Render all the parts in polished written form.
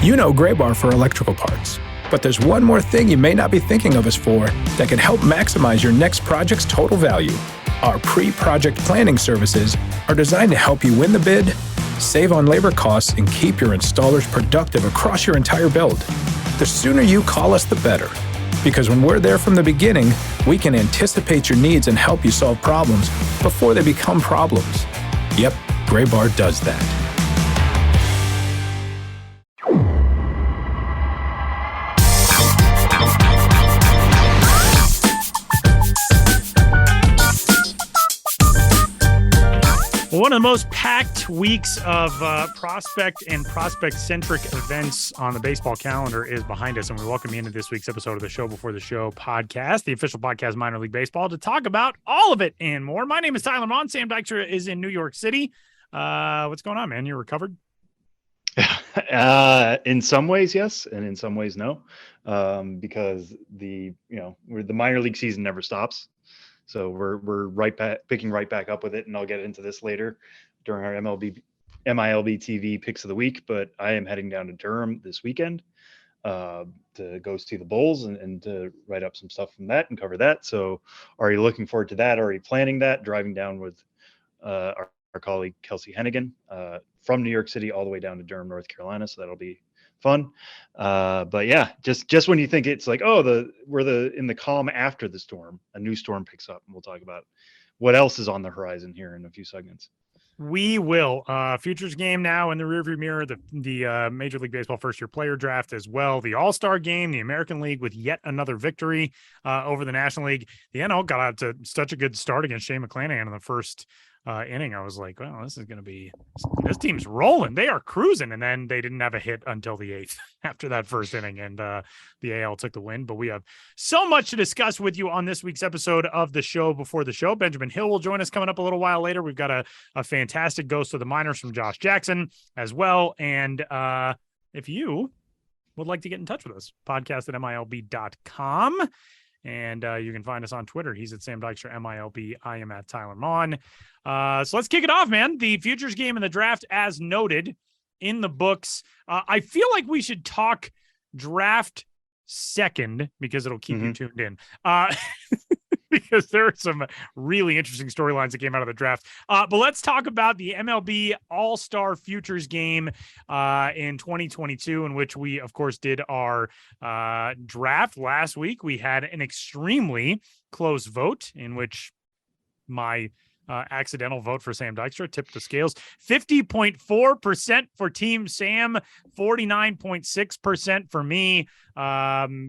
You know Gray Bar for electrical parts, but there's one more thing you may not be thinking of us for that can help maximize your next project's total value. Our pre-project planning services are designed to help you win the bid, save on labor costs, and keep your installers productive across your entire build. The sooner you call us, the better. Because when we're there from the beginning, we can anticipate your needs and help you solve problems before they become problems. Yep, Gray Bar does that. One of the most packed weeks of prospect and prospect-centric events on the baseball calendar is behind us, and we welcome you into this week's episode of the Show Before the Show podcast, the official podcast of Minor League Baseball, to talk about all of it and more. My name is Tyler Mon. Sam Dykstra is in New York City. What's going on, man? You recovered? In some ways, yes, and in some ways, no, because the minor league season never stops. So we're picking right back up with it, and I'll get into this later during our MILB TV picks of the week. But I am heading down to Durham this weekend to go see the Bulls and to write up some stuff from that and cover that. So already looking forward to that, already planning that, driving down with our colleague Kelsey Hennigan from New York City all the way down to Durham, North Carolina. So that'll be fun. But yeah, just when you think it's like, we're in the calm after the storm, a new storm picks up, and we'll talk about what else is on the horizon here in a few segments. We will. Futures game now in the rearview mirror, the Major League Baseball first-year player draft as well, the All-Star game, the American League with yet another victory over the National League. The NL got out to such a good start against Shane McClanahan in the first inning. I was like, well, this team's rolling. They are cruising. And then they didn't have a hit until the 8th after that first inning. And the AL took the win. But we have so much to discuss with you on this week's episode of the Show Before the Show. Benjamin Hill will join us coming up a little while later. We've got a fantastic Ghost of the Minors from Josh Jackson as well. And if you would like to get in touch with us, podcast at MILB.com. And you can find us on Twitter. He's at Sam Dykstra, MILB. I am at Tyler Mon. So let's kick it off, man. The futures game and the draft, as noted in the books. I feel like we should talk draft second because it'll keep you tuned in. Because there are some really interesting storylines that came out of the draft. But let's talk about the MLB All-Star Futures game in 2022, in which we, of course, did our draft last week. We had an extremely close vote in which my accidental vote for Sam Dykstra tipped the scales. 50.4% for Team Sam, 49.6% for me.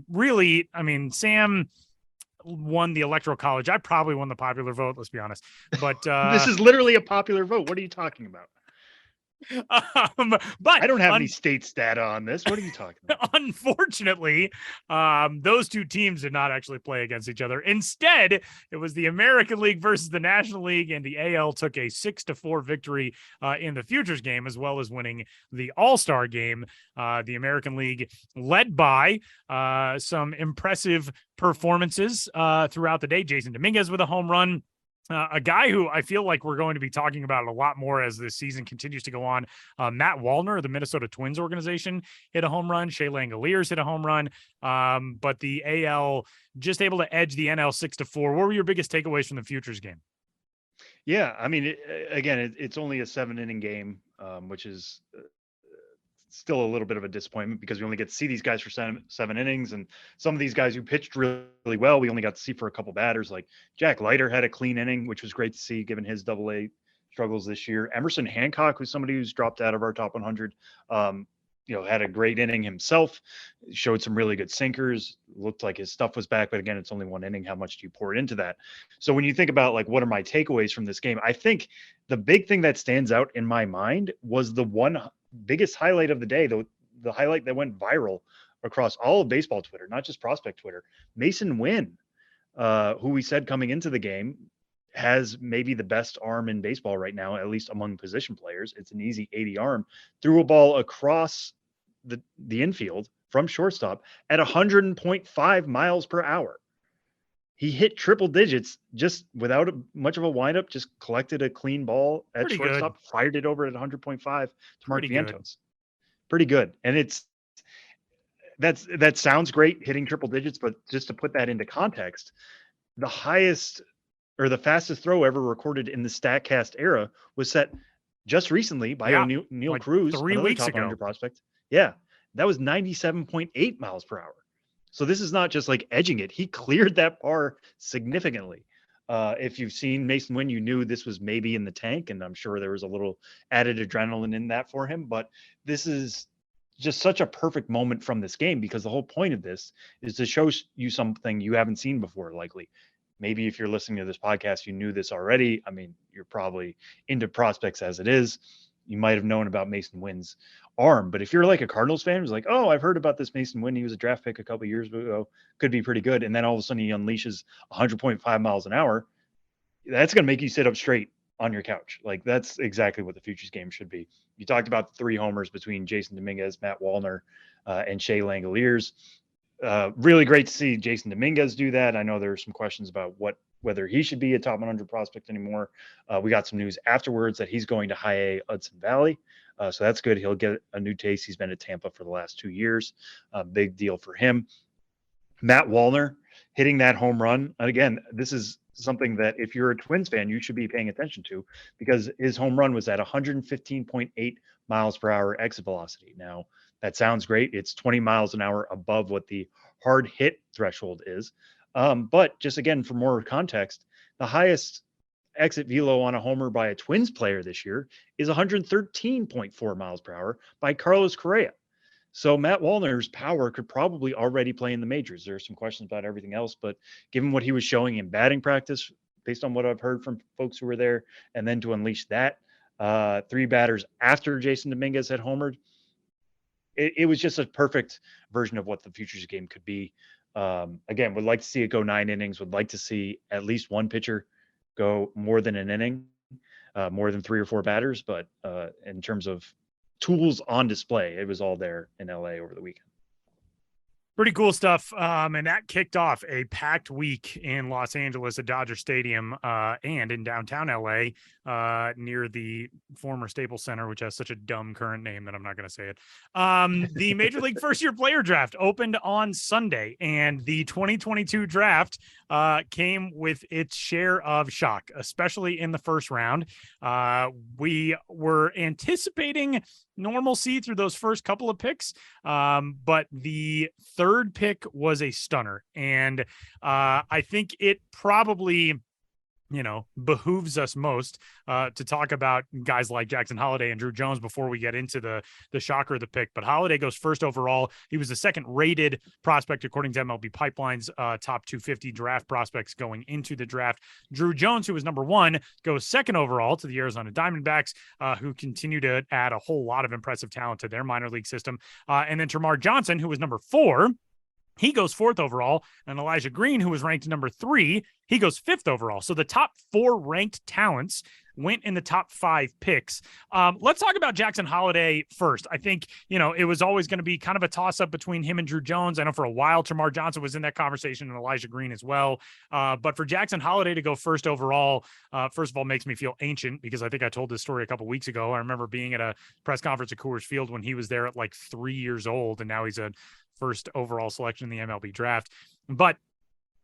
Really, I mean, Sam won the Electoral College. I probably won the popular vote, let's be honest. But this is literally a popular vote. What are you talking about? But I don't have any states data on this. What are you talking about? Unfortunately, those two teams did not actually play against each other. Instead, it was the American League versus the National League, and the AL took a 6-4 victory in the futures game, as well as winning the All-Star game. The American League led by some impressive performances throughout the day. Jason Dominguez with a home run. A guy who I feel like we're going to be talking about a lot more as this season continues to go on. Matt Wallner of the Minnesota Twins organization hit a home run. Shea Langoliers hit a home run. But the AL just able to edge the NL 6-4. What were your biggest takeaways from the futures game? Yeah, I mean, it's only a 7-inning game, which is still a little bit of a disappointment because we only get to see these guys for seven innings, and some of these guys who pitched really, really well, we only got to see for a couple batters. Like Jack Leiter had a clean inning, which was great to see given his AA struggles this year. Emerson Hancock, who's somebody who's dropped out of our top 100, had a great inning himself, showed some really good sinkers, looked like his stuff was back, but again, it's only one inning. How much do you pour into that? So when you think about like, what are my takeaways from this game? I think the big thing that stands out in my mind was the one biggest highlight of the day, the highlight that went viral across all of baseball Twitter, not just prospect Twitter. Mason Wynn, who we said coming into the game has maybe the best arm in baseball right now, at least among position players. It's an easy 80 arm, threw a ball across the infield from shortstop at 100.5 miles per hour. He hit triple digits just without much of a windup, just collected a clean ball at shortstop, fired it over at 100.5 to Mark Vientos. Pretty good. And it's that sounds great, hitting triple digits, but just to put that into context, the highest or the fastest throw ever recorded in the Statcast era was set just recently by Yeah, Neil like Cruz, 3 another weeks top ago. 100 prospect. Yeah, that was 97.8 miles per hour. So this is not just like edging it. He cleared that bar significantly. If you've seen Mason Wynn, you knew this was maybe in the tank, and I'm sure there was a little added adrenaline in that for him. But this is just such a perfect moment from this game, because the whole point of this is to show you something you haven't seen before, likely. Maybe if you're listening to this podcast, you knew this already. I mean, you're probably into prospects as it is. You might have known about Mason Wynn's arm, but if you're like a Cardinals fan who's like, oh, I've heard about this Mason Wynn, he was a draft pick a couple years ago, could be pretty good, and then all of a sudden he unleashes 100.5 miles an hour, that's going to make you sit up straight on your couch. Like, that's exactly what the Futures game should be. You talked about the 3 homers between Jason Dominguez, Matt Wallner, and Shea Langoliers. Really great to see Jason Dominguez do that. I know there are some questions about whether he should be a top 100 prospect anymore. We got some news afterwards that he's going to high A Hudson Valley. So that's good. He'll get a new taste. He's been at Tampa for the last 2 years. Big deal for him. Matt Wallner hitting that home run. And again, this is something that if you're a Twins fan, you should be paying attention to, because his home run was at 115.8 miles per hour exit velocity. Now, that sounds great. It's 20 miles an hour above what the hard hit threshold is. But just again, for more context, the highest exit velo on a homer by a Twins player this year is 113.4 miles per hour by Carlos Correa. So Matt Wallner's power could probably already play in the majors. There are some questions about everything else, but given what he was showing in batting practice, based on what I've heard from folks who were there, and then to unleash that 3 batters after Jason Dominguez had homered, it was just a perfect version of what the Futures game could be. Again, would like to see it go 9 innings, would like to see at least one pitcher go more than an inning, more than 3 or 4 batters. But in terms of tools on display, it was all there in LA over the weekend. Pretty cool stuff. And that kicked off a packed week in Los Angeles at Dodger Stadium and in downtown LA near the former Staples Center, which has such a dumb current name that I'm not going to say it. The Major League First Year Player Draft opened on Sunday, and the 2022 draft came with its share of shock, especially in the first round. We were anticipating normalcy through those first couple of picks, but the third pick was a stunner, and I think it probably behooves us most to talk about guys like Jackson Holliday and Drew Jones before we get into the shocker of the pick. But Holliday goes first overall. He was the second rated prospect according to MLB Pipeline's top 250 draft prospects going into the draft. Drew Jones, who was number 1, goes second overall to the Arizona Diamondbacks, who continue to add a whole lot of impressive talent to their minor league system. And then Termarr Johnson, who was number 4, he goes 4th overall, and Elijah Green, who was ranked number 3, he goes 5th overall. So the top 4 ranked talents went in the top 5 picks. Let's talk about Jackson Holliday first. I think, it was always going to be kind of a toss-up between him and Drew Jones. I know for a while, Termarr Johnson was in that conversation and Elijah Green as well. But for Jackson Holliday to go 1st overall, first of all, makes me feel ancient, because I think I told this story a couple weeks ago. I remember being at a press conference at Coors Field when he was there at like 3 years old, and now he's a first overall selection in the MLB draft. But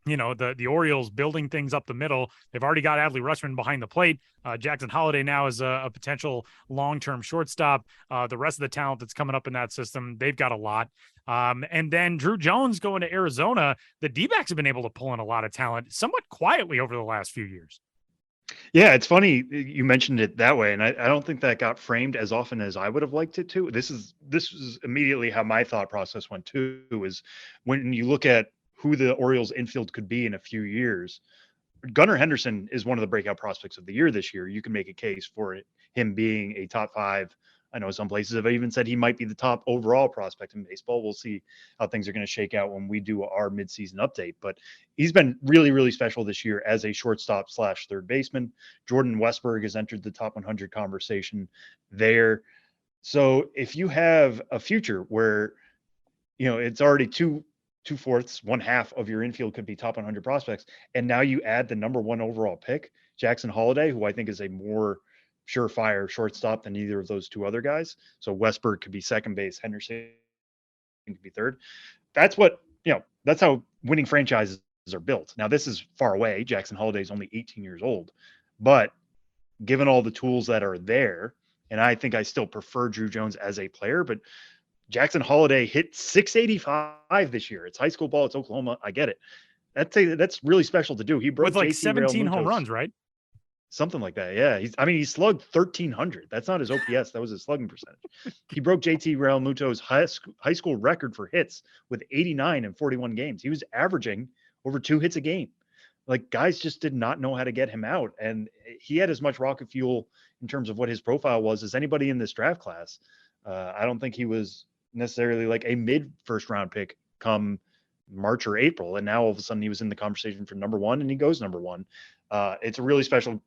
the Orioles building things up the middle. They've already got Adley Rutschman behind the plate. Jackson Holliday now is a potential long-term shortstop. The rest of the talent that's coming up in that system, they've got a lot. And then Drew Jones going to Arizona. The D-backs have been able to pull in a lot of talent somewhat quietly over the last few years. Yeah, it's funny you mentioned it that way, and I don't think that got framed as often as I would have liked it to. This is immediately how my thought process went too, is when you look at who the Orioles infield could be in a few years. Gunnar Henderson is one of the breakout prospects of the year this year. You can make a case for him being a top 5. I know some places have even said he might be the top overall prospect in baseball. We'll see how things are going to shake out when we do our midseason update. But he's been really, really special this year as a shortstop / third baseman. Jordan Westberg has entered the top 100 conversation there. So if you have a future where, it's already 2/4, 1/2 of your infield could be top 100 prospects, and now you add the number 1 overall pick, Jackson Holliday, who I think is a more surefire shortstop than either of those 2 other guys. So Westberg could be second base, Henderson to be third. That's what, that's how winning franchises are built. Now, this is far away. Jackson Holiday is only 18 years old, but given all the tools that are there, and I think I still prefer Drew Jones as a player, but Jackson Holiday hit 685 this year. It's high school ball. It's Oklahoma. I get it. That's really special to do. He broke with like JT 17 Realmuto's, home runs, right? something like that. Yeah. He slugged 1,300. That's not his OPS. That was his slugging percentage. He broke JT Realmuto's high school record for hits with 89 in 41 games. He was averaging over 2 hits a game. Like, guys just did not know how to get him out. And he had as much rocket fuel in terms of what his profile was as anybody in this draft class. I don't think he was necessarily like a mid first round pick come March or April. And now all of a sudden he was in the conversation for number 1 and he goes number 1. It's a really special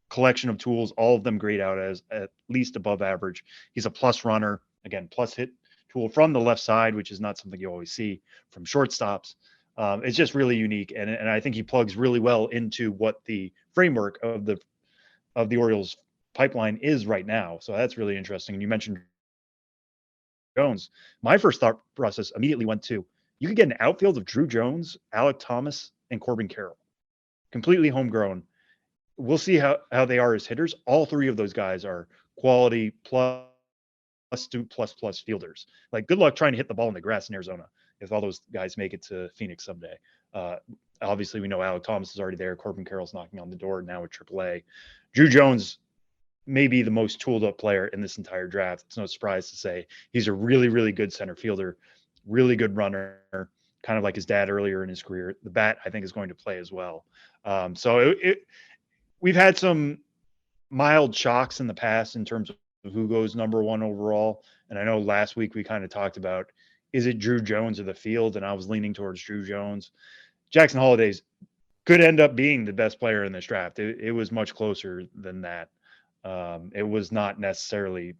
collection of tools, all of them grade out as at least above average. He's a plus runner, again, plus hit tool from the left side, which is not something you always see from shortstops. It's just really unique. And I think he plugs really well into what the framework of the Orioles pipeline is right now. So that's really interesting. And you mentioned Jones. My first thought process immediately went to, you could get an outfield of Drew Jones, Alec Thomas, and Corbin Carroll, completely homegrown. We'll see how they are as hitters. All 3 of those guys are quality plus fielders. Like, good luck trying to hit the ball in the grass in Arizona if all those guys make it to Phoenix someday. Obviously, we know Alec Thomas is already there. Corbin Carroll's knocking on the door now with AAA. Drew Jones may be the most tooled up player in this entire draft. It's no surprise to say he's a really, really good center fielder, really good runner, kind of like his dad earlier in his career. The bat, I think, is going to play as well. So we've had some mild shocks in the past in terms of who goes number 1 overall. And I know last week we kind of talked about, is it Drew Jones or the field? And I was leaning towards Drew Jones. Jackson Holiday could end up being the best player in this draft. It was much closer than that. It was not necessarily,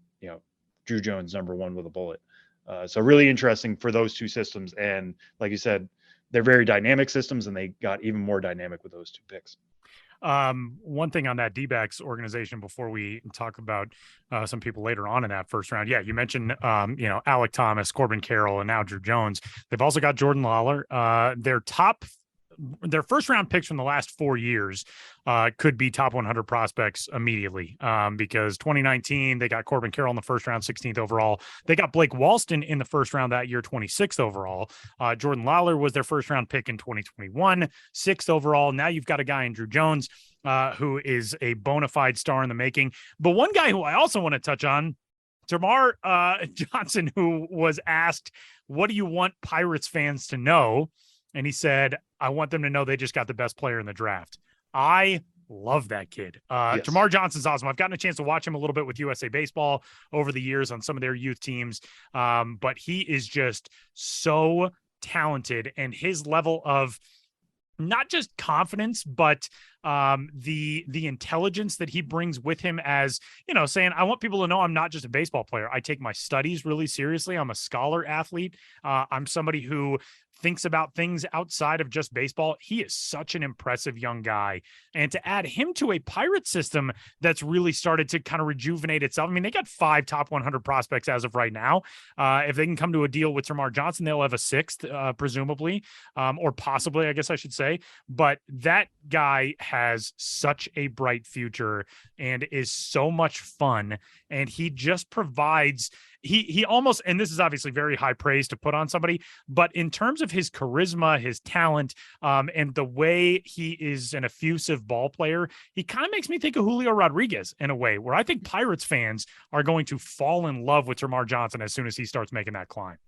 Drew Jones number 1 with a bullet. So really interesting for those 2 systems. And like you said, they're very dynamic systems, and they got even more dynamic with those 2 picks. One thing on that D-backs organization before we talk about some people later on in that first round. Yeah, you mentioned Alec Thomas, Corbin Carroll, and now Drew Jones. They've also got Jordan Lawler. Their first round picks from the last 4 years could be top 100 prospects immediately, because 2019 they got Corbin Carroll in the first round, 16th overall. They got Blake Walston in the first round that year, 26th overall. Jordan Lawler was their first round pick in 2021, 6th overall. Now you've got a guy in Drew Jones who is a bona fide star in the making. But one guy who I also want to touch on, Tamar Johnson, who was asked, what do you want Pirates fans to know? And he said, I want them to know they just got the best player in the draft. I love that kid. Yes. Tamar Johnson's awesome. I've gotten a chance to watch him a little bit with USA Baseball over the years on some of their youth teams. But he is just so talented, and his level of not just confidence, but the intelligence that he brings with him, as saying, I want people to know I'm not just a baseball player. I take my studies really seriously. I'm a scholar athlete. I'm somebody who thinks about things outside of just baseball. He is such an impressive young guy. And to add him to a Pirate system that's really started to kind of rejuvenate itself. I mean, they got 5 top 100 prospects as of right now. If they can come to a deal with Tamar Johnson, they'll have a 6th, presumably, or possibly, I guess I should say. But that guy has such a bright future and is so much fun. And he just provides, he almost, and this is obviously very high praise to put on somebody, but in terms of his charisma, his talent, and the way he is an effusive ball player, he kind of makes me think of Julio Rodriguez in a way, where I think Pirates fans are going to fall in love with Tamar Johnson as soon as he starts making that climb.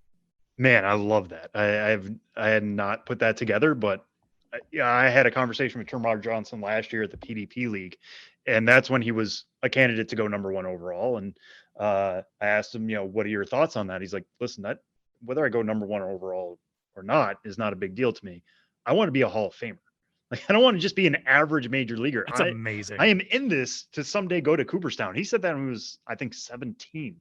Man, I love that. I had not put that together, but I had a conversation with Tamar Johnson last year at the PDP League, and that's when he was a candidate to go number 1 overall. And I asked him, what are your thoughts on that? He's like, listen, that whether I go number 1 overall or not is not a big deal to me. I want to be a Hall of Famer. Like, I don't want to just be an average major leaguer. That's amazing. I am in this to someday go to Cooperstown. He said that when he was, I think, 17.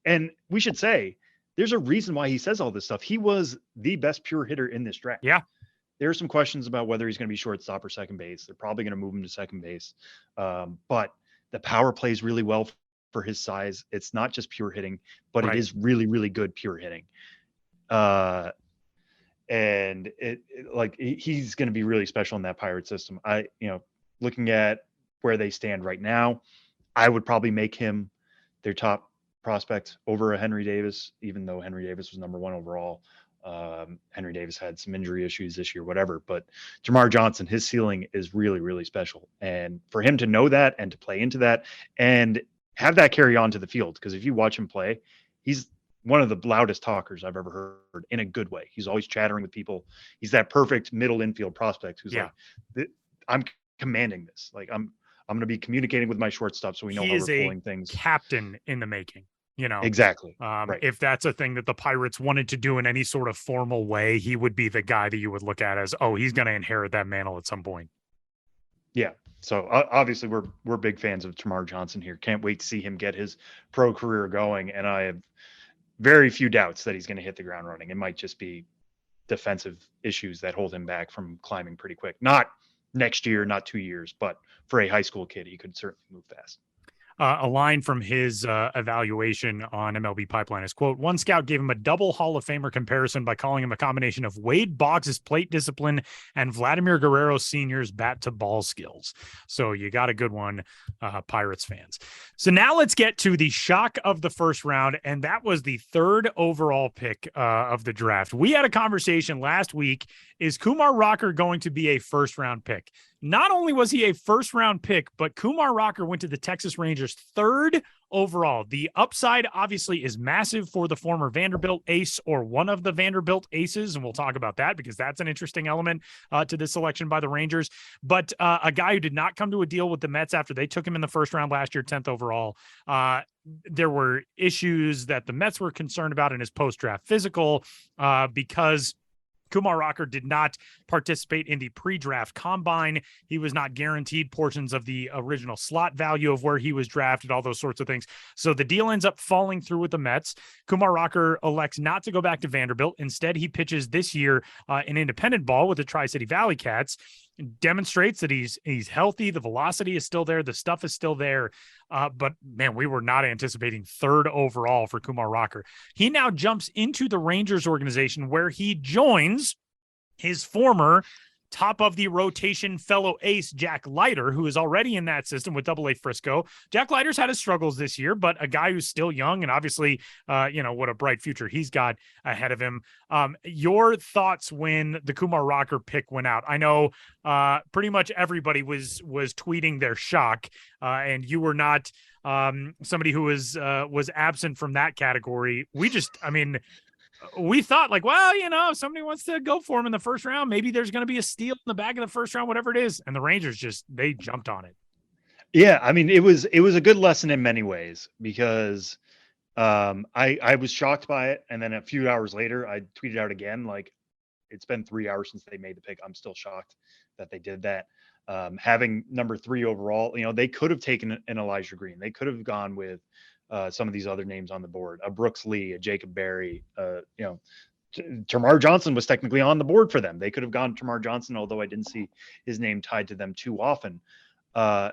And we should say, there's a reason why he says all this stuff. He was the best pure hitter in this draft. Yeah. There are some questions about whether he's going to be shortstop or second base. They're probably going to move him to second base. But the power plays really well for his size. It's not just pure hitting, but It is really, really good pure hitting. Uh, and he's going to be really special in that Pirate system. Looking at where they stand right now, I would probably make him their top prospect over a Henry Davis, even though Henry Davis was number one overall. Henry Davis had some injury issues this year, whatever. But Jamar Johnson, his ceiling is really, really special. And for him to know that and to play into that and have that carry on to the field, because if you watch him play, he's one of the loudest talkers I've ever heard in a good way. He's always chattering with people. He's that perfect middle infield prospect who's like, I'm commanding this. Like I'm going to be communicating with my shortstop so we know He how is we're a pulling things. captain in the making, Exactly. Right. If that's a thing that the Pirates wanted to do in any sort of formal way, he would be the guy that you would look at as, oh, he's going to inherit that mantle at some point. Yeah. So obviously we're big fans of Tamar Johnson here. Can't wait to see him get his pro career going. And I have very few doubts that he's going to hit the ground running. It might just be defensive issues that hold him back from climbing pretty quick. Not next year, not 2 years, but for a high school kid, he could certainly move fast. A line from his evaluation on MLB Pipeline is, quote, one scout gave him a double Hall of Famer comparison by calling him a combination of Wade Boggs' plate discipline and Vladimir Guerrero Sr.'s bat to ball skills. So you got a good one, Pirates fans. So now let's get to the shock of the first round, and that was the third overall pick of the draft. We had a conversation last week. Is Kumar Rocker going to be a first round pick? Not only was he a first round pick, but Kumar Rocker went to the Texas Rangers third overall. The upside obviously is massive for the former Vanderbilt ace or one of the Vanderbilt aces. And we'll talk about that because that's an interesting element to this selection by the Rangers. But a guy who did not come to a deal with the Mets after they took him in the first round last year, 10th overall. There were issues that the Mets were concerned about in his post-draft physical because Kumar Rocker did not participate in the pre-draft combine. He was not guaranteed portions of the original slot value of where he was drafted, all those sorts of things. So the deal ends up falling through with the Mets. Kumar Rocker elects not to go back to Vanderbilt. Instead, he pitches this year in independent ball with the Tri-City Valley Cats. Demonstrates that he's healthy. The velocity is still there. The stuff is still there. But man, we were not anticipating third overall for Kumar Rocker. He now jumps into the Rangers organization where he joins his former top of the rotation fellow ace, Jack Leiter, who is already in that system with Double-A Frisco. Jack Leiter's had his struggles this year, but a guy who's still young and obviously, what a bright future he's got ahead of him. Your thoughts when the Kumar Rocker pick went out? I know pretty much everybody was tweeting their shock, and you were not somebody who was absent from that category. We thought if somebody wants to go for him in the first round, maybe there's going to be a steal in the back of the first round, whatever it is. And the Rangers they jumped on it. Yeah. I mean, it was a good lesson in many ways because I was shocked by it. And then a few hours later, I tweeted out again, like, it's been 3 hours since they made the pick. I'm still shocked that they did that. Having number 3 overall, they could have taken an Elijah Green. They could have gone with some of these other names on the board, a Brooks Lee, a Jacob Berry, Tamar Johnson was technically on the board for them. They could have gone Tamar Johnson, although I didn't see his name tied to them too often. And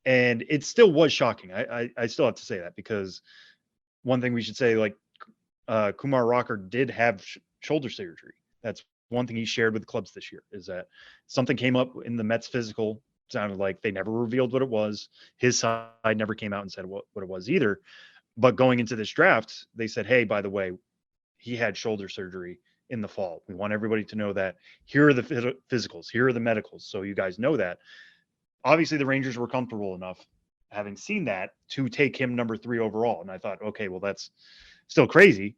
it still was shocking. I still have to say that because one thing we should say, Kumar Rocker did have shoulder surgery. That's one thing he shared with the clubs this year, is that something came up in the Mets physical. Sounded like they never revealed what it was. His side never came out and said what it was either. But going into this draft, they said, hey, by the way, he had shoulder surgery in the fall. We want everybody to know that. Here are the physicals. Here are the medicals. So you guys know that. Obviously, the Rangers were comfortable enough, having seen that, to take him number 3 overall. And I thought, okay, well, that's still crazy.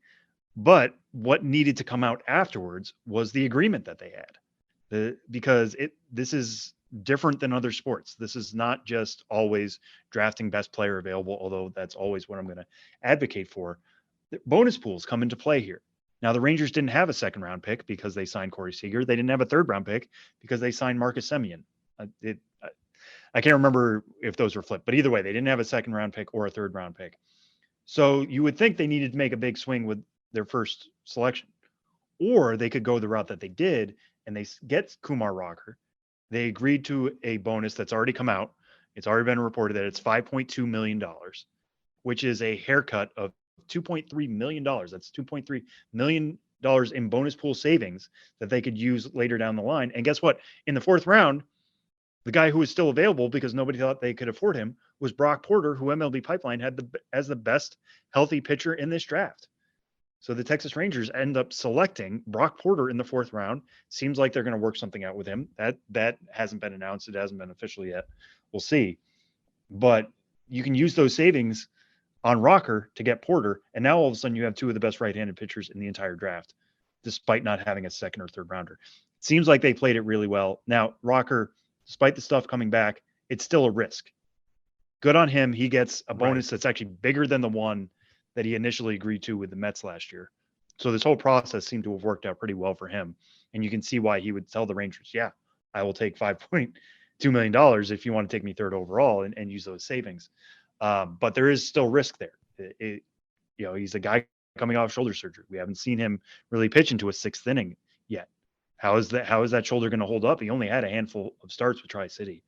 But what needed to come out afterwards was the agreement that they had. Because this is different than other sports. This is not just always drafting best player available, although that's always what I'm going to advocate for. The bonus pools come into play here. Now, the Rangers didn't have a second round pick because they signed Corey Seager. They didn't have a third round pick because they signed Marcus Semien. I can't remember if those were flipped, but either way, they didn't have a second round pick or a third round pick. So you would think they needed to make a big swing with their first selection, or they could go the route that they did and they get Kumar Rocker. They agreed to a bonus that's already come out. It's already been reported that it's $5.2 million, which is a haircut of $2.3 million. That's $2.3 million in bonus pool savings that they could use later down the line. And guess what? In the fourth round, the guy who was still available because nobody thought they could afford him was Brock Porter, who MLB Pipeline had as the best healthy pitcher in this draft. So the Texas Rangers end up selecting Brock Porter in the fourth round. Seems like they're going to work something out with him. That hasn't been announced. It hasn't been official yet. We'll see. But you can use those savings on Rocker to get Porter, and now all of a sudden you have two of the best right-handed pitchers in the entire draft, despite not having a second or third rounder. It seems like they played it really well. Now, Rocker, despite the stuff coming back, it's still a risk. Good on him. He gets a bonus that's actually bigger than the one that he initially agreed to with the Mets last year. So this whole process seemed to have worked out pretty well for him. And you can see why he would tell the Rangers, yeah, I will take $5.2 million if you want to take me third overall and use those savings. But there is still risk there. He's a guy coming off shoulder surgery. We haven't seen him really pitch into a sixth inning yet. How is that shoulder going to hold up? He only had a handful of starts with Tri-City.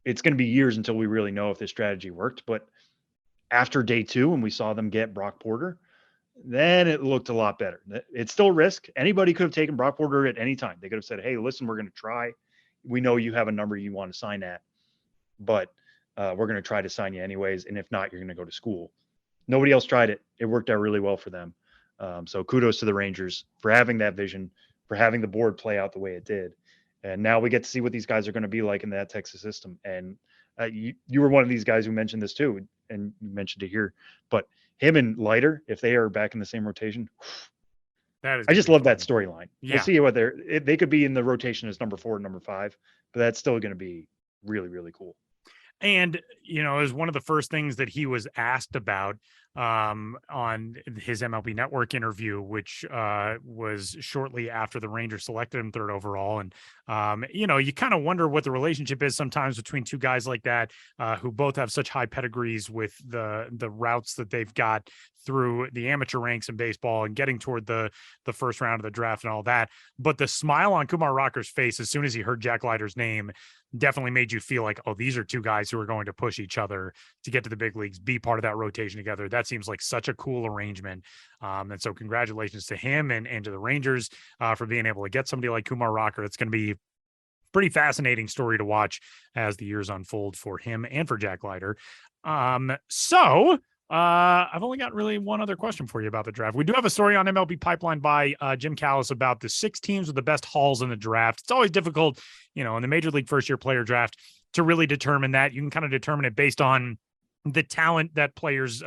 It's going to be years until we really know if this strategy worked. But after day 2, when we saw them get Brock Porter, then it looked a lot better. It's still risk. Anybody could have taken Brock Porter at any time. They could have said, hey, listen, we're going to try. We know you have a number you want to sign at, but we're going to try to sign you anyways. And if not, you're going to go to school. Nobody else tried it. It worked out really well for them. So kudos to the Rangers for having that vision, for having the board play out the way it did. And now we get to see what these guys are going to be like in that Texas system. And you were one of these guys who mentioned this too, and you mentioned it here. But him and Leiter, if they are back in the same rotation, I just love that storyline. Yeah. We'll see what they could be in the rotation as number 4 and number 5, but that's still going to be really, really cool. And, it was one of the first things that he was asked about on his MLB Network interview, which was shortly after the Rangers selected him third overall. And, you kind of wonder what the relationship is sometimes between two guys like that who both have such high pedigrees with the routes that they've got through the amateur ranks in baseball and getting toward the first round of the draft and all that. But the smile on Kumar Rocker's face as soon as he heard Jack Leiter's name definitely made you feel like, oh, these are two guys who are going to push each other to get to the big leagues, be part of that rotation together. That seems like such a cool arrangement. And so congratulations to him and to the Rangers for being able to get somebody like Kumar Rocker. It's going to be pretty fascinating story to watch as the years unfold for him and for Jack Leiter. I've only got really one other question for you about the draft. We do have a story on MLB Pipeline by Jim Callis about the 6 teams with the best hauls in the draft. It's always difficult, in the Major League first-year player draft to really determine that. You can kind of determine it based on the talent that players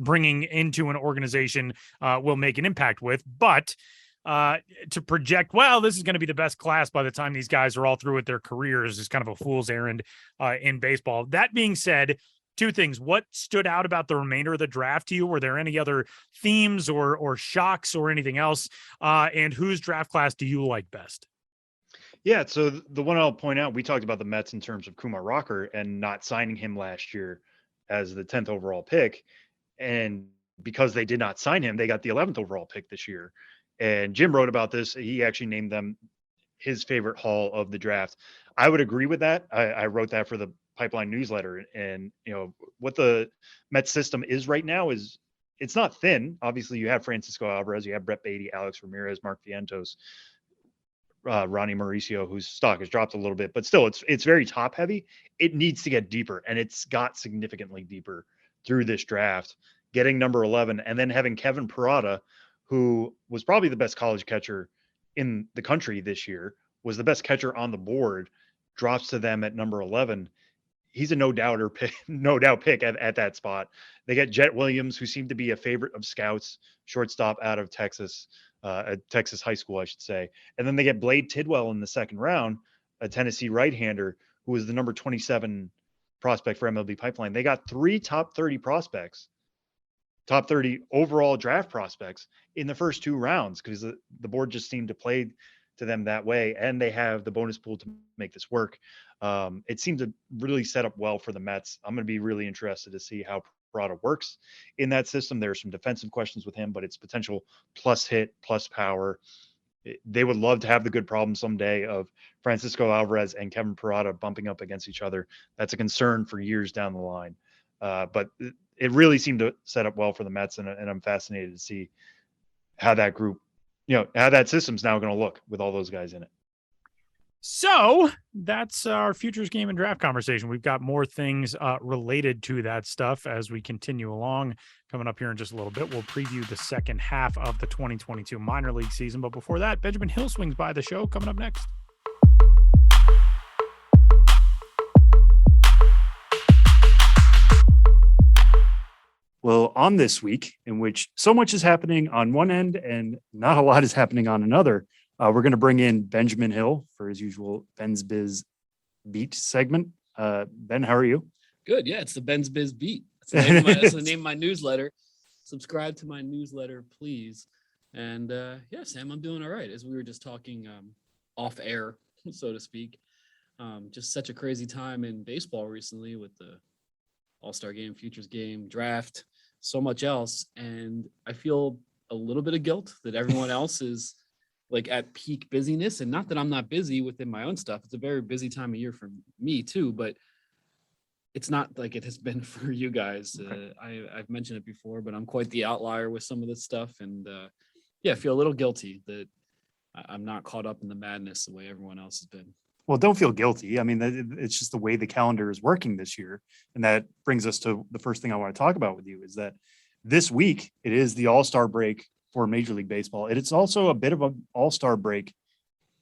bringing into an organization will make an impact with. But to project, well, this is going to be the best class by the time these guys are all through with their careers is kind of a fool's errand in baseball. That being said, 2 things. What stood out about the remainder of the draft to you? Were there any other themes or shocks or anything else? And whose draft class do you like best? Yeah, so the one I'll point out, we talked about the Mets in terms of Kumar Rocker and not signing him last year as the 10th overall pick. And because they did not sign him, they got the 11th overall pick this year. And Jim wrote about this. He actually named them his favorite haul of the draft. I would agree with that. I wrote that for the Pipeline newsletter. And, what the Mets system is right now is it's not thin. Obviously, you have Francisco Alvarez, you have Brett Beatty, Alex Ramirez, Mark Vientos, Ronnie Mauricio, whose stock has dropped a little bit, but still it's very top heavy. It needs to get deeper, and it's got significantly deeper through this draft, getting number 11 and then having Kevin Parada, who was probably the best college catcher in the country this year, was the best catcher on the board, drops to them at number 11. He's a no doubt pick at that spot. They get Jet Williams, who seemed to be a favorite of scouts, shortstop out of Texas, at Texas high school, I should say. And then they get Blade Tidwell in the second round, a Tennessee right-hander who was the number 27 prospect for MLB Pipeline. They got 3 top 30 prospects, top 30 overall draft prospects in the first 2 rounds because the board just seemed to play to them that way. And they have the bonus pool to make this work. It seemed to really set up well for the Mets. I'm going to be really interested to see how Parada works in that system. There are some defensive questions with him, but it's potential plus hit, plus power. They would love to have the good problem someday of Francisco Alvarez and Kevin Parada bumping up against each other. That's a concern for years down the line. But it really seemed to set up well for the Mets, and I'm fascinated to see how that group, how that system's now going to look with all those guys in it. So that's our futures game and draft conversation. We've got more things related to that stuff as we continue along. Coming up here in just a little bit, we'll preview the second half of the 2022 minor league season. But before that, Benjamin Hill swings by the show coming up next. Well, on this week, in which so much is happening on one end and not a lot is happening on another, we're going to bring in Benjamin Hill for his usual Ben's Biz Beat segment. Ben, how are you? Good. Yeah, it's the Ben's Biz Beat. That's the name of my newsletter. Subscribe to my newsletter, please. And yeah, Sam, I'm doing all right. As we were just talking off air, so to speak. Just such a crazy time in baseball recently with the All-Star game, Futures game, draft, so much else. And I feel a little bit of guilt that everyone else is like at peak busyness. And not that I'm not busy within my own stuff. It's a very busy time of year for me too, but it's not like it has been for you guys. I've mentioned it before, but I'm quite the outlier with some of this stuff. And yeah, I feel a little guilty that I'm not caught up in the madness the way everyone else has been. Well, don't feel guilty. I mean, it's just the way the calendar is working this year. And that brings us to the first thing I want to talk about with you is that this week, it is the All-Star break for Major League Baseball. It's also a bit of an All-Star break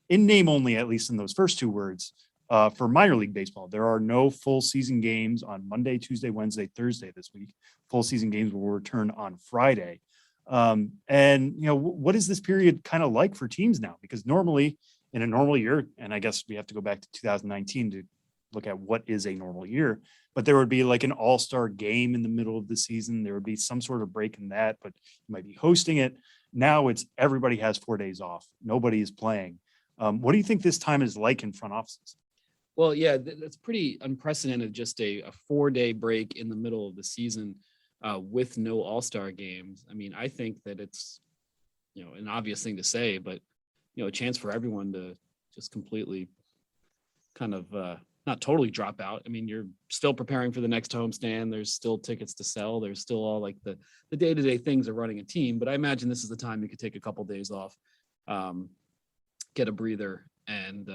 in name only, at least in those first two words, for minor league baseball. There are no full season games on Monday, Tuesday, Wednesday, Thursday this week. Full season games will return on Friday. And, what is this period kind of like for teams now? Because normally in a normal year, and I guess we have to go back to 2019 to look at what is a normal year, but there would be like an all-star game in the middle of the season. There would be some sort of break in that, but you might be hosting it. Now it's everybody has 4 days off. Nobody is playing. What do you think this time is like in front offices? Well, yeah, that's pretty unprecedented. Just a 4-day break in the middle of the season with no all-star games. I mean, I think that it's, an obvious thing to say, but a chance for everyone to just completely kind of not totally drop out. I mean, you're still preparing for the next homestand. There's still tickets to sell. There's still all like the day-to-day things of running a team. But I imagine this is the time you could take a couple days off, get a breather. And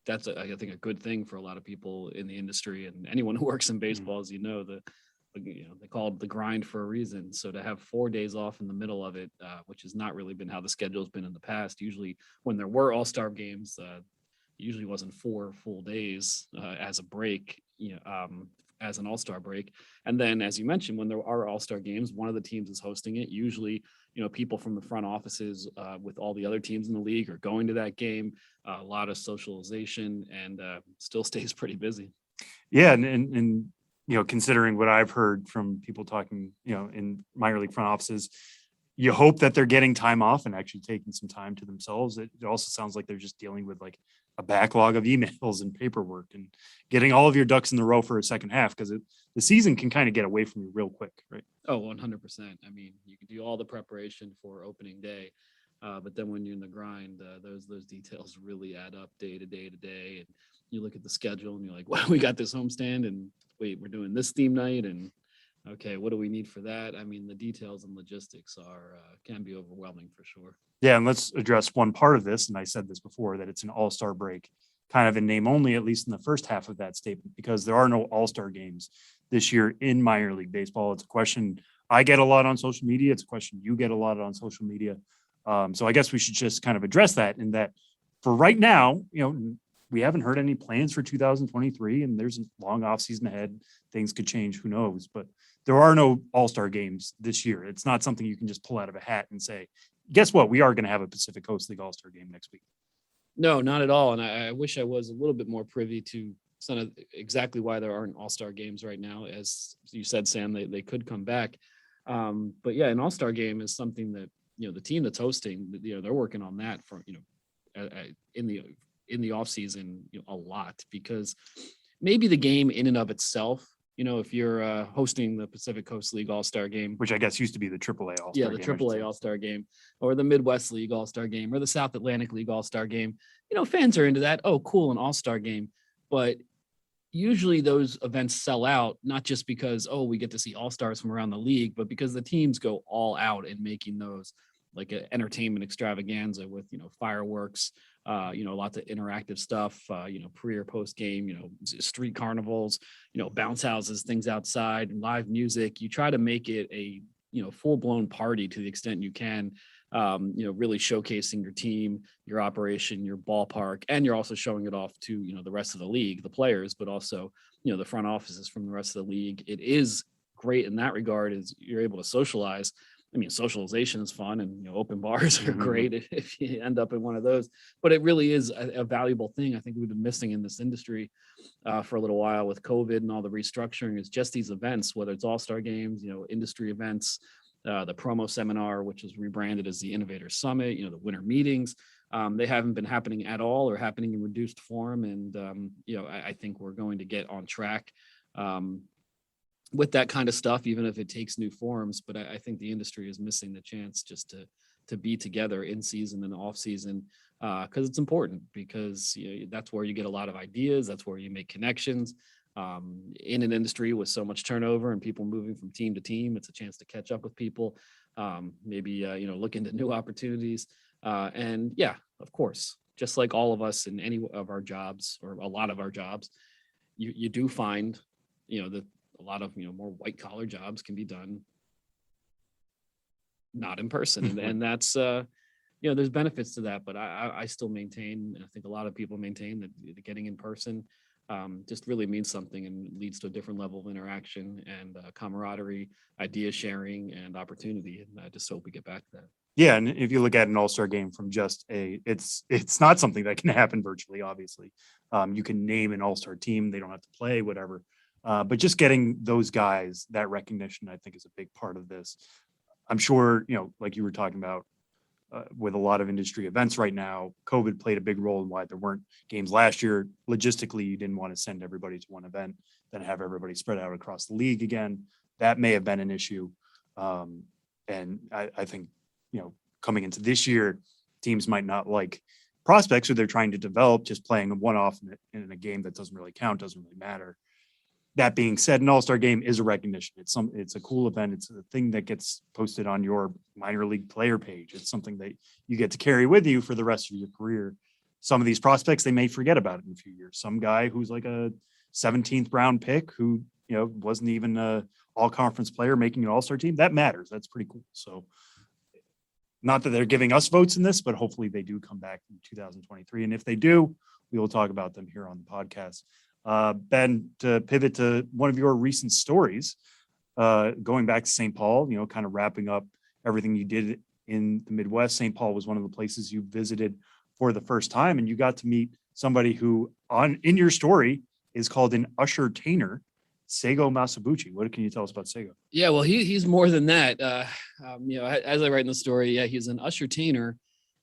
that's, I think, a good thing for a lot of people in the industry and anyone who works in baseball, as they call it the grind for a reason. So to have 4 days off in the middle of it, which has not really been how the schedule has been in the past. Usually when there were all-star games, usually wasn't 4 full days as a break, as an all-star break. And then, as you mentioned, when there are all-star games, one of the teams is hosting it. Usually, people from the front offices with all the other teams in the league are going to that game. A lot of socialization, and still stays pretty busy. Yeah, and considering what I've heard from people talking, in minor league front offices, you hope that they're getting time off and actually taking some time to themselves. It also sounds like they're just dealing with like a backlog of emails and paperwork and getting all of your ducks in the row for a second half, because the season can kind of get away from you real quick, right? Oh, 100%. I mean, you can do all the preparation for opening day, but then when you're in the grind, those details really add up day to day to day. And you look at the schedule and you're like, well, we got this homestand, and wait, we're doing this theme night, and okay, what do we need for that? I mean, the details and logistics can be overwhelming for sure. Yeah, and let's address one part of this, and I said this before, that it's an all-star break, kind of in name only, at least in the first half of that statement, because there are no all-star games this year in minor league baseball. It's a question I get a lot on social media. It's a question you get a lot on social media. So I guess we should just kind of address that, in that for right now, we haven't heard any plans for 2023, and there's a long off season ahead. Things could change, who knows, but there are no all-star games this year. It's not something you can just pull out of a hat and say, guess what? We are going to have a Pacific Coast League all-star game next week. No, not at all. And I wish I was a little bit more privy to some of exactly why there aren't all-star games right now. As you said, Sam, they could come back. But yeah, an all-star game is something that, the team that's hosting, they're working on that for, in the off season, a lot, because maybe the game in and of itself, if you're hosting the Pacific Coast League All-Star game, Which I guess used to be the AAA All-Star yeah, the AAA All-Star game, or the Midwest League All-Star game, or the South Atlantic League All-Star game, fans are into that. Oh, cool, an All-Star game. But usually those events sell out, not just because, oh, we get to see all-stars from around the league, but because the teams go all out in making those like an entertainment extravaganza with, fireworks, lots of interactive stuff, pre or post game, street carnivals, bounce houses, things outside, live music. You try to make it a, full blown party to the extent you can, really showcasing your team, your operation, your ballpark, and you're also showing it off to, the rest of the league, the players, but also, the front offices from the rest of the league. It is great in that regard, is you're able to socialize. I mean, socialization is fun, and open bars are great if you end up in one of those. But it really is a valuable thing. I think we've been missing in this industry for a little while with COVID and all the restructuring. Is just these events, whether it's all-star games, industry events, the promo seminar, which is rebranded as the Innovator Summit, the winter meetings. They haven't been happening at all, or happening in reduced form. And I think we're going to get on track with that kind of stuff, even if it takes new forms. But I think the industry is missing the chance just to be together in season and off season, because it's important, because that's where you get a lot of ideas. That's where you make connections. In an industry with so much turnover and people moving from team to team, it's a chance to catch up with people, maybe look into new opportunities. And yeah, of course, just like all of us in any of our jobs, or a lot of our jobs, you do find that a lot of more white collar jobs can be done not in person, and that's there's benefits to that. But I still maintain, and I think a lot of people maintain, that getting in person just really means something, and leads to a different level of interaction and camaraderie, idea sharing, and opportunity. And I just hope we get back to that. Yeah, and if you look at an all-star game from just it's not something that can happen virtually, obviously. You can name an all-star team, they don't have to play, whatever. But just getting those guys that recognition, I think, is a big part of this. I'm sure, like you were talking about, with a lot of industry events right now, COVID played a big role in why there weren't games last year. Logistically, you didn't want to send everybody to one event, then have everybody spread out across the league again. That may have been an issue. And I think, coming into this year, teams might not like prospects who they're trying to develop just playing a one-off in a game that doesn't really count, doesn't really matter. That being said, an all-star game is a recognition. It's a cool event. It's a thing that gets posted on your minor league player page. It's something that you get to carry with you for the rest of your career. Some of these prospects, they may forget about it in a few years. Some guy who's like a 17th round pick who, wasn't even a all-conference player making an all-star team, that matters. That's pretty cool. So not that they're giving us votes in this, but hopefully they do come back in 2023. And if they do, we will talk about them here on the podcast. Ben, to pivot to one of your recent stories, going back to St. Paul, kind of wrapping up everything you did in the Midwest. St. Paul was one of the places you visited for the first time, and you got to meet somebody who in your story is called an usher-tainer, Seigo Masabuchi. What can you tell us about Seigo? Yeah, well, he's more than that. As I write in the story, yeah, he's an usher-tainer.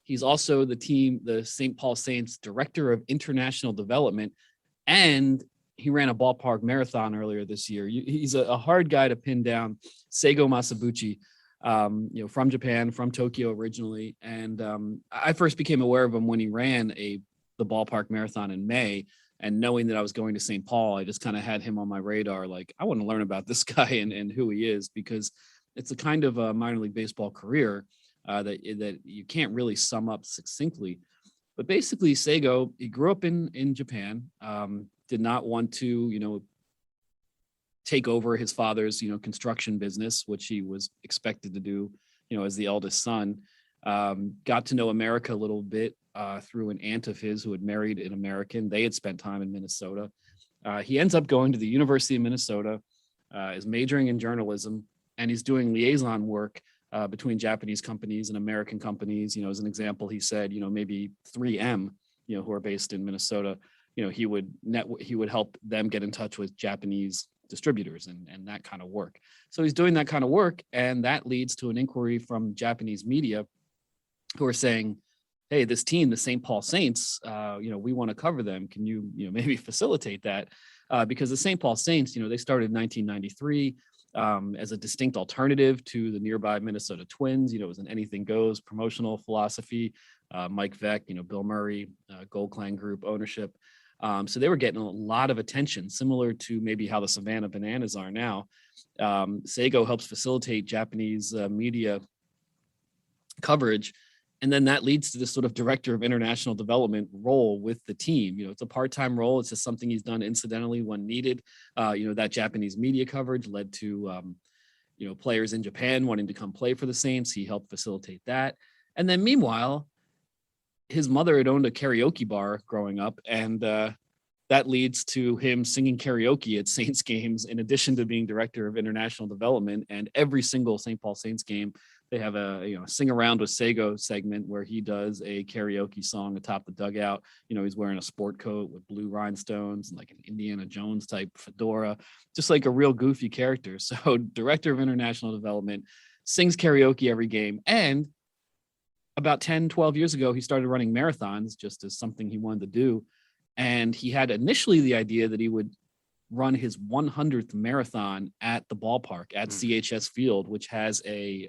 He's also the St. Paul Saints Director of International Development, and he ran a ballpark marathon earlier this year. He's a hard guy to pin down. Seigo Masabuchi, from Japan, from Tokyo originally. And I first became aware of him when he ran the ballpark marathon in May. And knowing that I was going to St. Paul, I just kind of had him on my radar. Like, I want to learn about this guy and who he is, because it's a kind of a minor league baseball career that you can't really sum up succinctly. But basically, Seigo, he grew up in Japan, did not want to, take over his father's, construction business, which he was expected to do, as the eldest son. Got to know America a little bit through an aunt of his who had married an American. They had spent time in Minnesota. He ends up going to the University of Minnesota, is majoring in journalism, and he's doing liaison work between Japanese companies and American companies. As an example, he said, maybe 3M, who are based in Minnesota, he would help them get in touch with Japanese distributors and that kind of work. So he's doing that kind of work, and that leads to an inquiry from Japanese media who are saying, hey, this team, the St. Paul Saints, we want to cover them. Can you, maybe facilitate that? Because the St. Paul Saints, they started in 1993. As a distinct alternative to the nearby Minnesota Twins. It was an anything goes promotional philosophy. Mike Veck, Bill Murray, Gold Clan Group ownership. So they were getting a lot of attention, similar to maybe how the Savannah Bananas are now. Seigo helps facilitate Japanese media coverage. And then that leads to this sort of director of international development role with the team. It's a part-time role. It's just something he's done incidentally when needed. That Japanese media coverage led to, players in Japan wanting to come play for the Saints. He helped facilitate that. And then meanwhile, his mother had owned a karaoke bar growing up, and that leads to him singing karaoke at Saints games, in addition to being director of international development. And every single St. Paul Saints game, they have a sing around with Seigo segment where he does a karaoke song atop the dugout. He's wearing a sport coat with blue rhinestones and like an Indiana Jones type fedora, just like a real goofy character. So director of international development, sings karaoke every game. And about 10, 12 years ago, he started running marathons just as something he wanted to do. And he had initially the idea that he would run his 100th marathon at the ballpark at CHS Field, which has a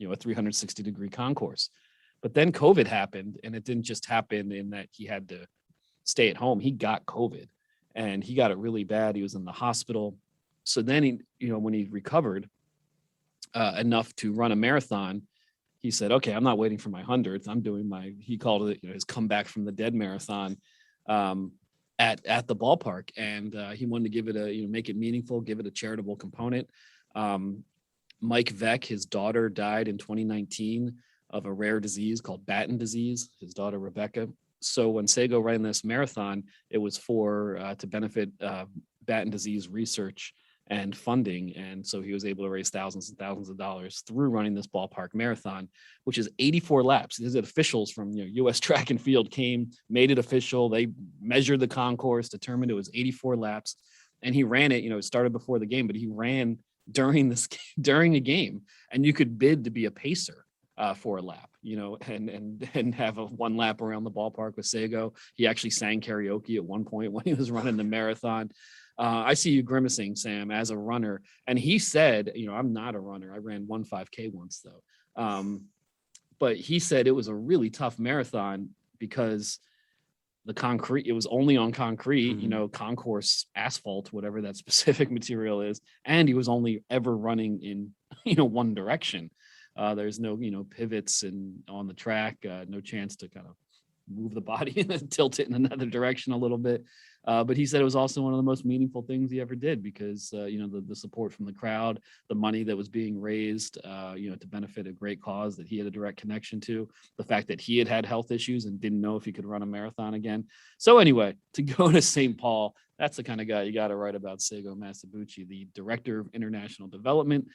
360-degree concourse. But then COVID happened, and it didn't just happen in that he had to stay at home. He got COVID, and he got it really bad. He was in the hospital. So then when he recovered enough to run a marathon, he said, okay, I'm not waiting for my 100th. I'm doing he called it, his comeback from the dead marathon at the ballpark. And he wanted to give it make it meaningful, give it a charitable component. Mike Veck, his daughter, died in 2019 of a rare disease called Batten disease, his daughter, Rebecca. So when Seigo ran this marathon, it was to benefit Batten disease research and funding. And so he was able to raise thousands and thousands of dollars through running this ballpark marathon, which is 84 laps. These officials from U.S. Track and Field came, made it official. They measured the concourse, determined it was 84 laps. And he ran it, it started before the game, but he ran during a game. And you could bid to be a pacer for a lap, and have a one lap around the ballpark with Seigo. He actually sang karaoke at one point when he was running the marathon. I see you grimacing, Sam, as a runner. And he said, I'm not a runner. I ran 5K once, though. But he said it was a really tough marathon because the concrete, it was only on concrete, concourse asphalt, whatever that specific material is. And he was only ever running in, one direction. There's no, pivots on the track, no chance to kind of move the body and tilt it in another direction a little bit. But he said it was also one of the most meaningful things he ever did because, the support from the crowd, the money that was being raised, to benefit a great cause that he had a direct connection to, the fact that he had health issues and didn't know if he could run a marathon again. So anyway, to go to St. Paul, that's the kind of guy you got to write about. Seigo Masabuchi, the director of international development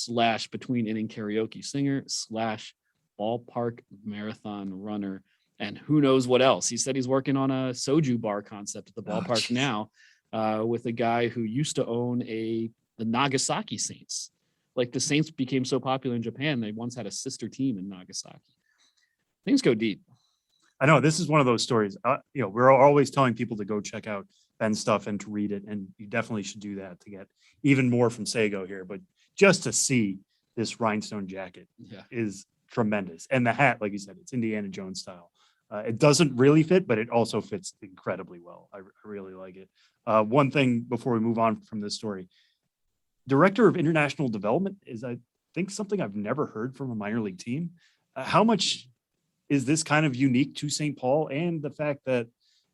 / between inning karaoke singer / ballpark marathon runner. And who knows what else. He said he's working on a soju bar concept at the ballpark now with a guy who used to own the Nagasaki Saints. Like the Saints became so popular in Japan, they once had a sister team in Nagasaki. Things go deep. I know this is one of those stories. We're always telling people to go check out Ben's stuff and to read it. And you definitely should do that to get even more from Seigo here. But just to see this rhinestone jacket is tremendous. And the hat, like you said, it's Indiana Jones style. It doesn't really fit, but it also fits incredibly well. I really like it. One thing before we move on from this story, director of international development is, I think, something I've never heard from a minor league team. How much is this kind of unique to St. Paul, and the fact that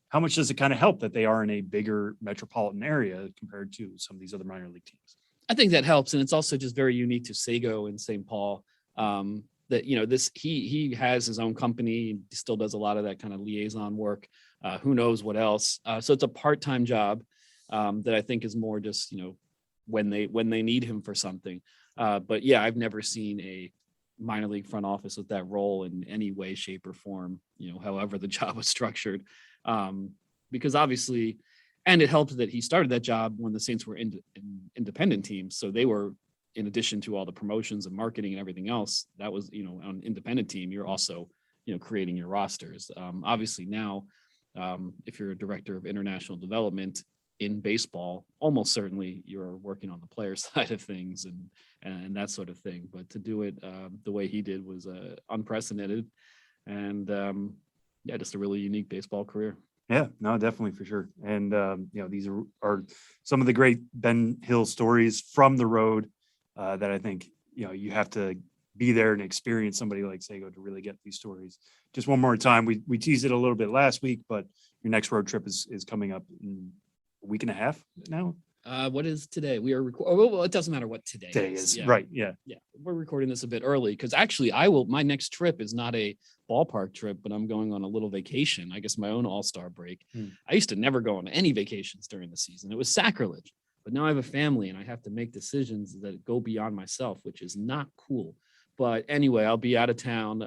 how much does it kind of help that they are in a bigger metropolitan area compared to some of these other minor league teams? I think that helps. And it's also just very unique to Seigo and St. Paul. That he has his own company, he still does a lot of that kind of liaison work. Who knows what else? So it's a part-time job that I think is more just when they need him for something. But yeah, I've never seen a minor league front office with that role in any way, shape, or form. However the job was structured, because obviously, and it helped that he started that job when the Saints were independent teams, so they were. In addition to all the promotions and marketing and everything else, that was, on an independent team, you're also, creating your rosters. Obviously now, if you're a director of international development in baseball, almost certainly you're working on the player side of things and that sort of thing. But to do it the way he did was unprecedented, and just a really unique baseball career. Yeah, no, definitely for sure. And these are some of the great Ben Hill stories from the road that I think you have to be there and experience somebody like Seigo to really get these stories. Just one more time, we teased it a little bit last week, but your next road trip is coming up in a week and a half now. What is today? We are recording. Well, it doesn't matter what today is. Yeah. Right. Yeah. Yeah, we're recording this a bit early because actually, my next trip is not a ballpark trip, but I'm going on a little vacation. I guess my own all-star break. I used to never go on any vacations during the season. It was sacrilege. But now I have a family and I have to make decisions that go beyond myself, which is not cool. But anyway, I'll be out of town,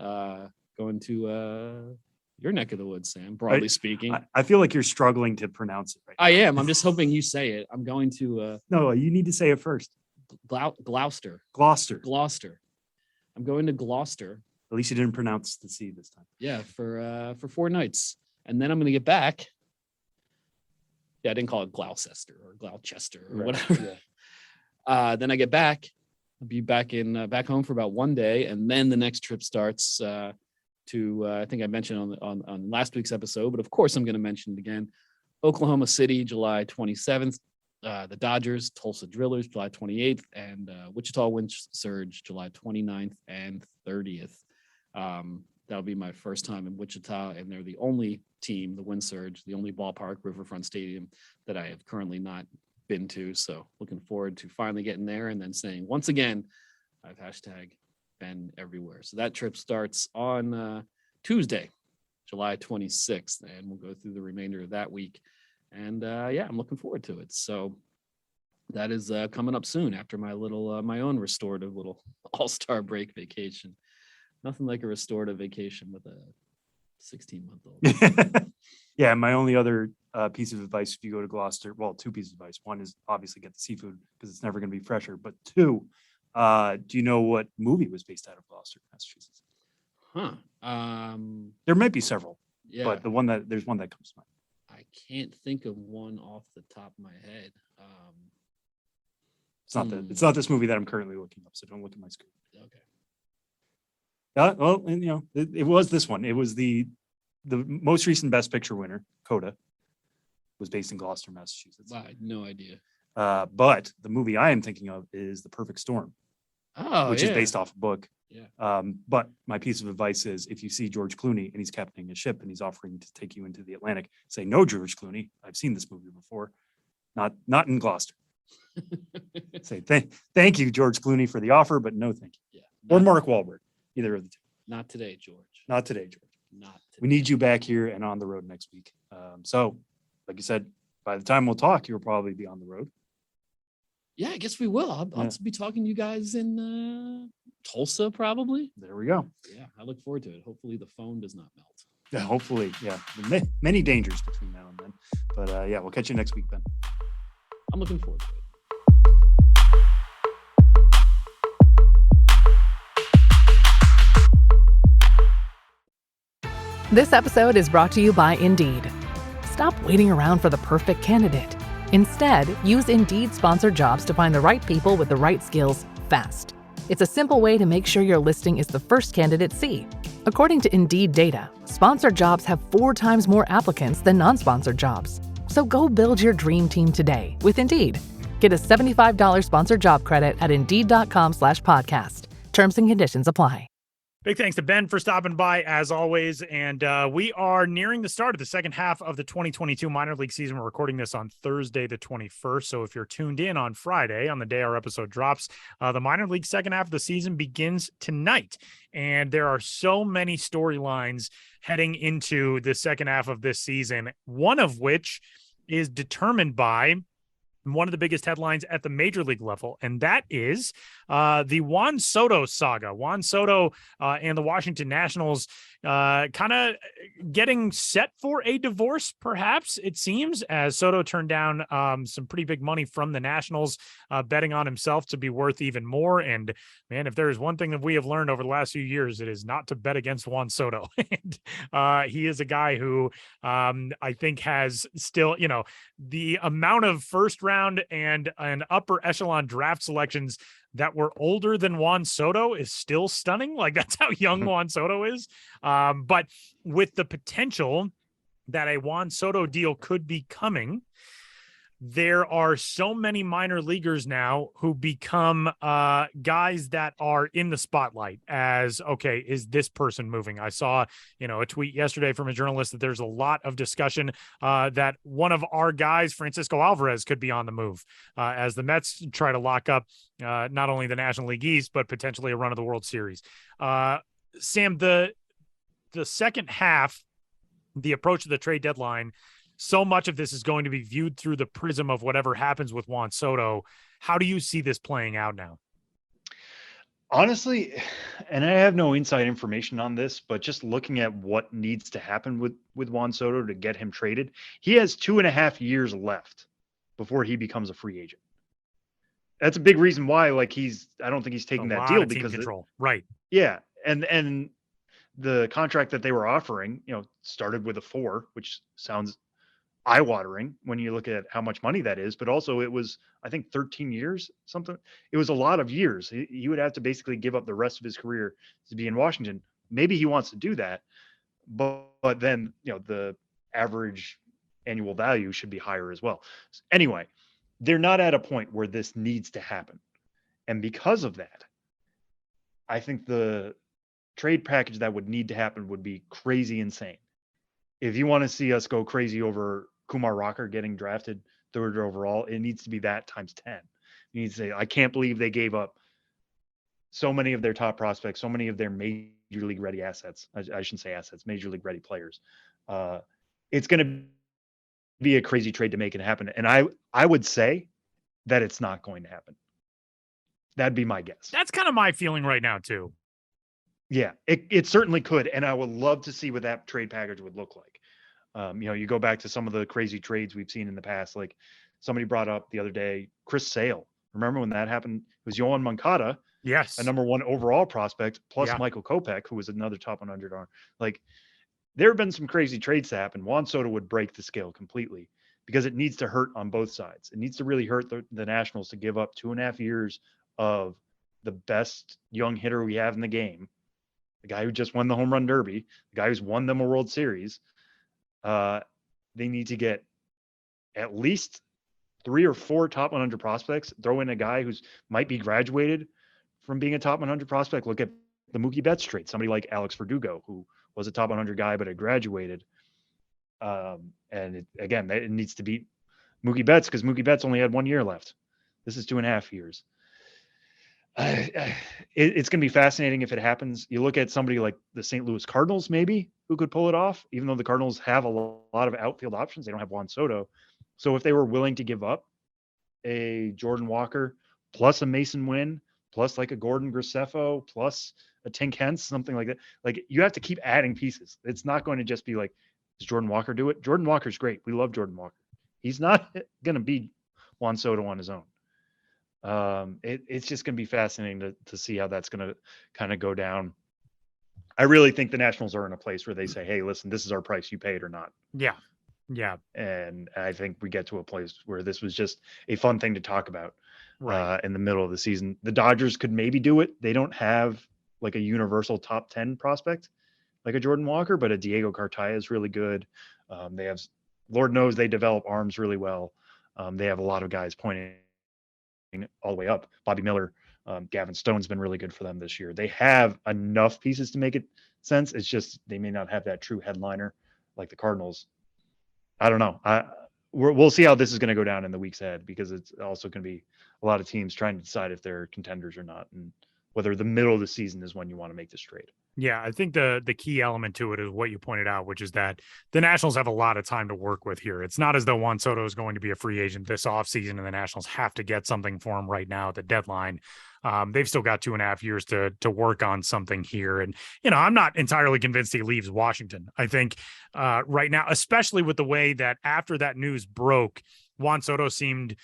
going to your neck of the woods, Sam, broadly speaking. I feel like you're struggling to pronounce it right now. I am. I'm just hoping you say it. I'm going to No, you need to say it first. Gloucester. Gloucester. I'm going to Gloucester. At least you didn't pronounce the C this time. Yeah, for 4 nights. And then I'm going to get back. Yeah, I didn't call it Gloucester or Gloucester or whatever. Yeah. Then I get back. I'll be back home for about 1 day, and then the next trip starts to I think I mentioned on last week's episode, but of course I'm going to mention it again. Oklahoma City, July 27th. The Dodgers, Tulsa Drillers, July 28th, and Wichita Wind Surge, July 29th and 30th. That'll be my first time in Wichita, and they're the only team, the Wind Surge, the only ballpark, Riverfront Stadium, that I have currently not been to. So looking forward to finally getting there and then saying, once again, I've #been everywhere. So that trip starts on Tuesday, July 26th, and we'll go through the remainder of that week. And I'm looking forward to it. So that is coming up soon after my own restorative little all-star break vacation. Nothing like a restorative vacation with a 16-month-old. Yeah, my only other piece of advice if you go to Gloucester, well, 2 pieces of advice. One is obviously get the seafood because it's never going to be fresher. But 2, do you know what movie was based out of Gloucester, Massachusetts? There might be several, but there's one that comes to mind. I can't think of one off the top of my head. It's not this movie that I'm currently looking up, so don't look at my screen. Okay. Well, and it was this one. It was the most recent Best Picture winner, Coda, was based in Gloucester, Massachusetts. Wow, I had no idea. But the movie I am thinking of is The Perfect Storm, which is based off a book. Yeah. But my piece of advice is if you see George Clooney and he's captaining a ship and he's offering to take you into the Atlantic, say, no, George Clooney, I've seen this movie before. Not in Gloucester. Say, thank you, George Clooney, for the offer, but no thank you. Yeah. Or Mark Wahlberg, either of the 2. Not today, George. Not today, George. Not today. We need you back here and on the road next week. So, like you said, by the time we'll talk, you'll probably be on the road. Yeah, I guess we will. I'll be talking to you guys in Tulsa, probably. There we go. Yeah, I look forward to it. Hopefully the phone does not melt. Yeah, hopefully. Yeah. Many dangers between now and then. But we'll catch you next week, Ben. I'm looking forward to it. This episode is brought to you by Indeed. Stop waiting around for the perfect candidate. Instead, use Indeed sponsored jobs to find the right people with the right skills fast. It's a simple way to make sure your listing is the first candidates see. According to Indeed data, sponsored jobs have 4 times more applicants than non-sponsored jobs. So go build your dream team today with Indeed. Get a $75 sponsored job credit at Indeed.com/podcast. Terms and conditions apply. Big thanks to Ben for stopping by, as always. And we are nearing the start of the second half of the 2022 minor league season. We're recording this on Thursday, the 21st. So if you're tuned in on Friday, on the day our episode drops, the minor league second half of the season begins tonight. And there are so many storylines heading into the second half of this season, one of which is determined by one of the biggest headlines at the major league level, and that is the Juan Soto saga. Juan Soto and the Washington Nationals kind of getting set for a divorce, perhaps, it seems, as Soto turned down some pretty big money from the Nationals, betting on himself to be worth even more. And, man, if there is one thing that we have learned over the last few years, it is not to bet against Juan Soto. And he is a guy who I think has still, the amount of first round and upper echelon draft selections that were older than Juan Soto is still stunning. Like, that's how young Juan Soto is. But with the potential that a Juan Soto deal could be coming, there are so many minor leaguers now who become guys that are in the spotlight as, okay, is this person moving? I saw, a tweet yesterday from a journalist that there's a lot of discussion that one of our guys, Francisco Alvarez, could be on the move as the Mets try to lock up not only the National League East, but potentially a run of the World Series. Sam, the second half, the approach to the trade deadline, so much of this is going to be viewed through the prism of whatever happens with Juan Soto. How do you see this playing out now? Honestly, and I have no inside information on this, but just looking at what needs to happen with Juan Soto to get him traded, he has 2.5 years left before he becomes a free agent. That's a big reason why, I don't think he's taking that deal because control. Right. Yeah. And the contract that they were offering, started with a 4, which sounds eye-watering when you look at how much money that is, but also it was, I think, 13 years, something. It was a lot of years. He would have to basically give up the rest of his career to be in Washington. Maybe he wants to do that, but then, the average annual value should be higher as well. Anyway, they're not at a point where this needs to happen. And because of that, I think the trade package that would need to happen would be crazy insane. If you want to see us go crazy over Kumar Rocker getting drafted 3rd overall, it needs to be that times 10. You need to say, I can't believe they gave up so many of their top prospects, so many of their major league ready assets. I shouldn't say assets, major league ready players. It's going to be a crazy trade to make it happen. And I would say that it's not going to happen. That'd be my guess. That's kind of my feeling right now too. Yeah, it certainly could. And I would love to see what that trade package would look like. You go back to some of the crazy trades we've seen in the past. Like somebody brought up the other day, Chris Sale. Remember when that happened? It was Yohan Moncada, yes, a number 1 overall prospect, plus Yeah. Michael Kopech, who was another top 100 arm. Like there have been some crazy trades to happen. Juan Soto would break the scale completely because it needs to hurt on both sides. It needs to really hurt the Nationals to give up 2.5 years of the best young hitter we have in the game, the guy who just won the home run derby, the guy who's won them a World Series. They need to get at least 3 or 4 top 100 prospects, throw in a guy who's might be graduated from being a top 100 prospect. Look at the Mookie Betts trade, somebody like Alex Verdugo, who was a top 100 guy, but had graduated. And it needs to beat Mookie Betts because Mookie Betts only had 1 year left. This is 2.5 years. It's going to be fascinating if it happens. You look at somebody like the St. Louis Cardinals, maybe, who could pull it off, even though the Cardinals have a lot of outfield options. They don't have Juan Soto. So if they were willing to give up a Jordan Walker plus a Mason Wynn, plus like a Gordon Graceffo, plus a Tink Hence, something like that, like you have to keep adding pieces. It's not going to just be like, does Jordan Walker do it? Jordan Walker's great. We love Jordan Walker. He's not going to be Juan Soto on his own. It's just going to be fascinating to see how that's going to kind of go down. I really think the Nationals are in a place where they say, hey, listen, this is our price. You pay it or not. Yeah. Yeah. And I think we get to a place where this was just a fun thing to talk about in the middle of the season. The Dodgers could maybe do it. They don't have like a universal top 10 prospect like a Jordan Walker, but a Diego Cartaya is really good. They have, Lord knows they develop arms really well. They have a lot of guys pointing all the way up. Bobby Miller, Gavin Stone's been really good for them this year. They have enough pieces to make it sense. It's just they may not have that true headliner like the Cardinals. I don't know. We'll see how this is going to go down in the weeks ahead because it's also going to be a lot of teams trying to decide if they're contenders or not and whether the middle of the season is when you want to make this trade. Yeah, I think the key element to it is what you pointed out, which is that the Nationals have a lot of time to work with here. It's not as though Juan Soto is going to be a free agent this offseason and the Nationals have to get something for him right now at the deadline. They've still got 2.5 years to work on something here. And, I'm not entirely convinced he leaves Washington. I think right now, especially with the way that after that news broke, Juan Soto seemed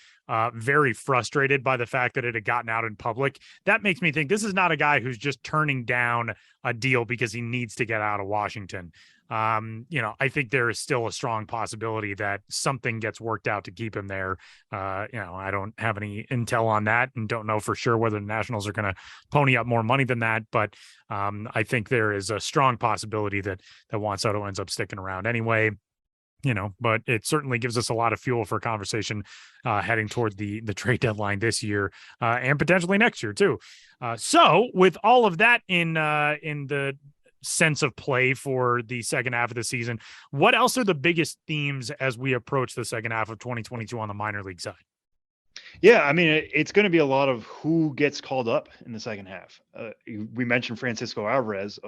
very frustrated by the fact that it had gotten out in public. That makes me think this is not a guy who's just turning down a deal because he needs to get out of Washington. I think there is still a strong possibility that something gets worked out to keep him there. I don't have any intel on that and don't know for sure whether the Nationals are going to pony up more money than that. But I think there is a strong possibility that Juan Soto ends up sticking around anyway. but it certainly gives us a lot of fuel for conversation heading toward the trade deadline this year and potentially next year too. So with all of that in the sense of play for the second half of the season, what else are the biggest themes as we approach the second half of 2022 on the minor league side? Yeah, I mean, it's going to be a lot of who gets called up in the second half. We mentioned Francisco Alvarez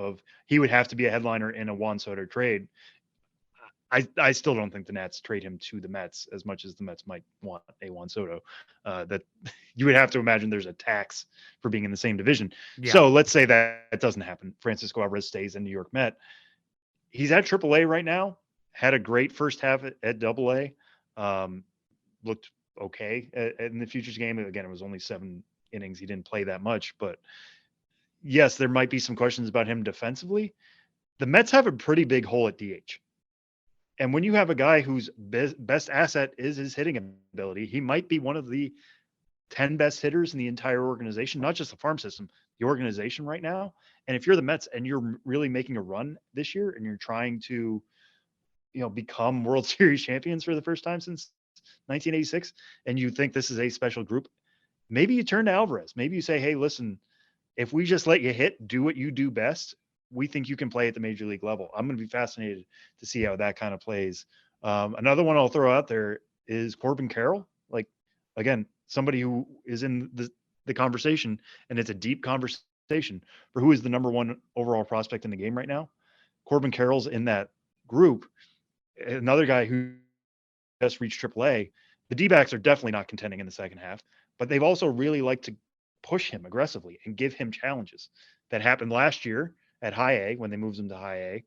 he would have to be a headliner in a Juan Soto trade. I still don't think the Nats trade him to the Mets as much as the Mets might want a Juan Soto. That you would have to imagine there's a tax for being in the same division. Yeah. So let's say that it doesn't happen. Francisco Alvarez stays in New York Met. He's at AAA right now. Had a great first half at AA. Looked okay in the Futures game. Again, it was only 7 innings. He didn't play that much, but yes, there might be some questions about him defensively. The Mets have a pretty big hole at DH. And when you have a guy whose best asset is his hitting ability, he might be one of the 10 best hitters in the entire organization, not just the farm system, the organization right now. And if you're the Mets and you're really making a run this year and you're trying to, become World Series champions for the first time since 1986, and you think this is a special group, maybe you turn to Alvarez. Maybe you say, hey, listen, if we just let you hit, do what you do best, we think you can play at the major league level. I'm going to be fascinated to see how that kind of plays. Another one I'll throw out there is Corbin Carroll. Like, again, somebody who is in the conversation, and it's a deep conversation for who is the number 1 overall prospect in the game right now. Corbin Carroll's in that group. Another guy who just reached AAA. The D-backs are definitely not contending in the second half, but they've also really liked to push him aggressively and give him challenges. That happened last year at high A when they moved him to high A,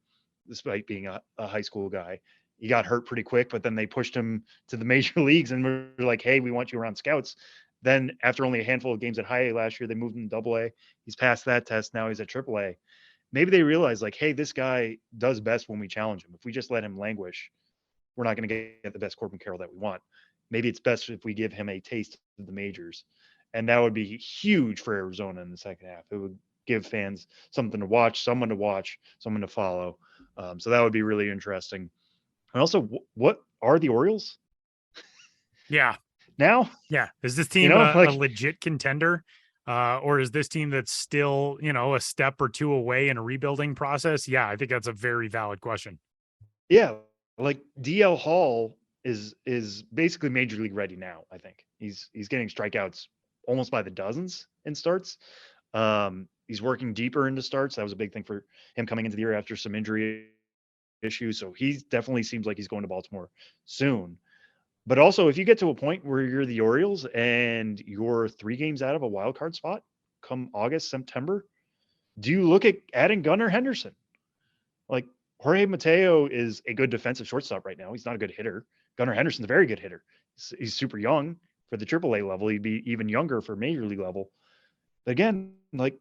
despite being a high school guy. He got hurt pretty quick, but then they pushed him to the major leagues and were like, hey, we want you around scouts. Then after only a handful of games at high A last year, they moved him to double A. He's passed that test. Now he's at triple A. Maybe they realize like, hey, this guy does best when we challenge him. If we just let him languish, we're not going to get the best Corbin Carroll that we want. Maybe it's best if we give him a taste of the majors. And that would be huge for Arizona in the second half. It would give fans something to watch, someone to follow. So that would be really interesting. And also, what are the Orioles? Yeah. Now? Yeah. Is this team a legit contender? Or is this team that's still, a step or two away in a rebuilding process? Yeah, I think that's a very valid question. Yeah. Like DL Hall is basically major league ready now. I think he's getting strikeouts almost by the dozens in starts. He's working deeper into starts. That was a big thing for him coming into the year after some injury issues. So he definitely seems like he's going to Baltimore soon. But also, if you get to a point where you're the Orioles and you're 3 games out of a wild card spot come August, September, do you look at adding Gunnar Henderson? Like, Jorge Mateo is a good defensive shortstop right now. He's not a good hitter. Gunnar Henderson's a very good hitter. He's super young for the AAA level. He'd be even younger for major league level. But again, like,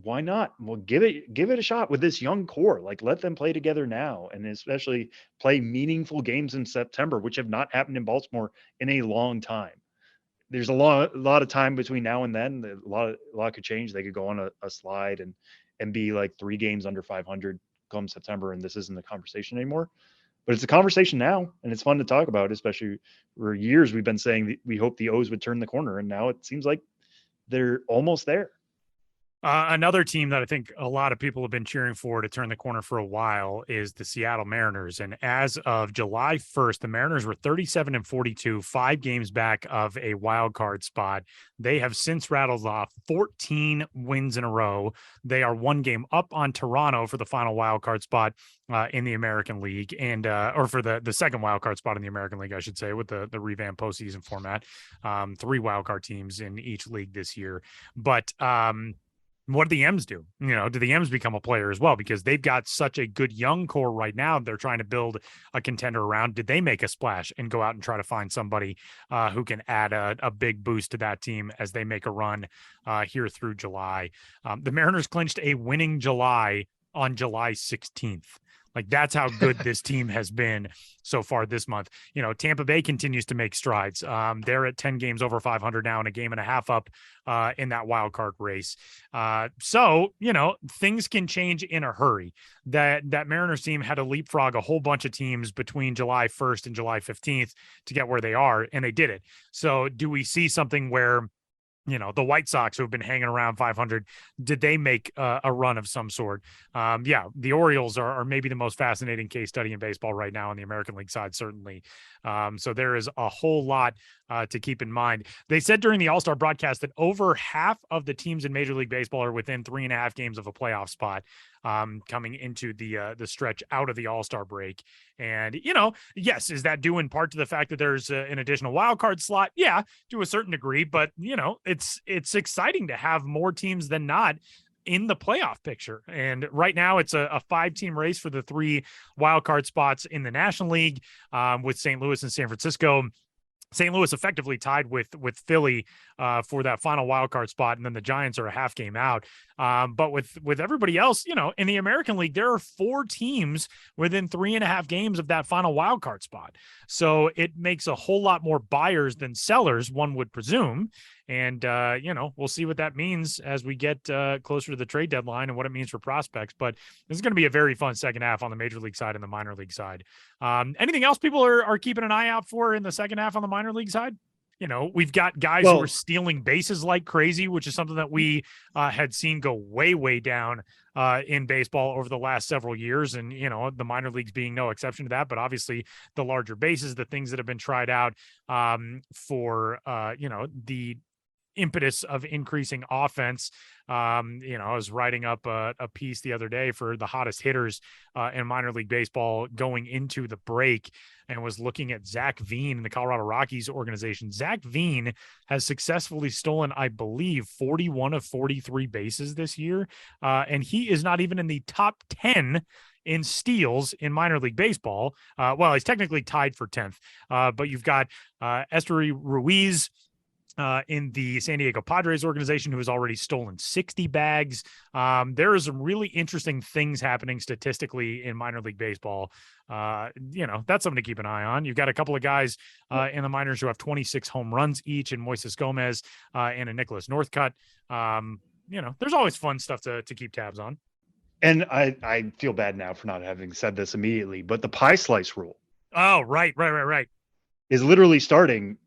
why not? Well, give it a shot with this young core. Like, let them play together now, and especially play meaningful games in September, which have not happened in Baltimore in a long time. There's a lot of time between now and then. A lot could change. They could go on a slide and be like 3 games under 500 come September, and this isn't the conversation anymore. But it's a conversation now, and it's fun to talk about, especially for years we've been saying that we hope the O's would turn the corner, and now it seems like they're almost there. Another team that I think a lot of people have been cheering for to turn the corner for a while is the Seattle Mariners. And as of July 1st, the Mariners were 37-42, 5 games back of a wild card spot. They have since rattled off 14 wins in a row. They are 1 game up on Toronto for the final wild card spot in the American League, and or for the second wild card spot in the American League, I should say, with the revamped postseason format. 3 wild card teams in each league this year. But what do the M's do? Do the M's become a player as well? Because they've got such a good young core right now. They're trying to build a contender around. Did they make a splash and go out and try to find somebody who can add a big boost to that team as they make a run here through July? The Mariners clinched a winning July on July 16th. Like that's how good this team has been so far this month. Tampa Bay continues to make strides. They're at 10 games over 500 now and a game and a half up in that wild card race. So things can change in a hurry. That Mariners team had to leapfrog a whole bunch of teams between July 1st and July 15th to get where they are, and they did it. So do we see something where the White Sox, who have been hanging around 500, did they make a run of some sort? The Orioles are maybe the most fascinating case study in baseball right now on the American League side, certainly. So there is a whole lot to keep in mind. They said during the All-Star broadcast that over half of the teams in Major League Baseball are within 3.5 games of a playoff spot coming into the stretch out of the All-Star break. And, yes, is that due in part to the fact that there's an additional wild card slot? Yeah, to a certain degree, but, it's exciting to have more teams than not in the playoff picture. And right now it's a 5-team race for the 3 wild card spots in the National League with St. Louis and San Francisco. St. Louis effectively tied with Philly for that final wild card spot, and then the Giants are a half game out. But with everybody else, in the American League, there are 4 teams within 3.5 games of that final wild card spot. So it makes a whole lot more buyers than sellers, one would presume. And, we'll see what that means as we get closer to the trade deadline and what it means for prospects. But this is going to be a very fun second half on the major league side and the minor league side. Anything else people are keeping an eye out for in the second half on the minor league side? We've got guys who are stealing bases like crazy, which is something that we had seen go way, way down in baseball over the last several years. And, the minor leagues being no exception to that. But obviously the larger bases, the things that have been tried out for, the impetus of increasing offense. I was writing up a piece the other day for the hottest hitters in minor league baseball going into the break, and was looking at Zach Veen in the Colorado Rockies organization. Zach Veen has successfully stolen, I believe, 41 of 43 bases this year. And he is not even in the top 10 in steals in minor league baseball. He's technically tied for 10th, but you've got Esteury Ruiz in the San Diego Padres organization, who has already stolen 60 bags. There are some really interesting things happening statistically in minor league baseball. That's something to keep an eye on. You've got a couple of guys in the minors who have 26 home runs each, in Moises Gomez and a Nicholas Northcutt. There's always fun stuff to keep tabs on. And I feel bad now for not having said this immediately, but the pie slice rule. Oh, right. Is literally starting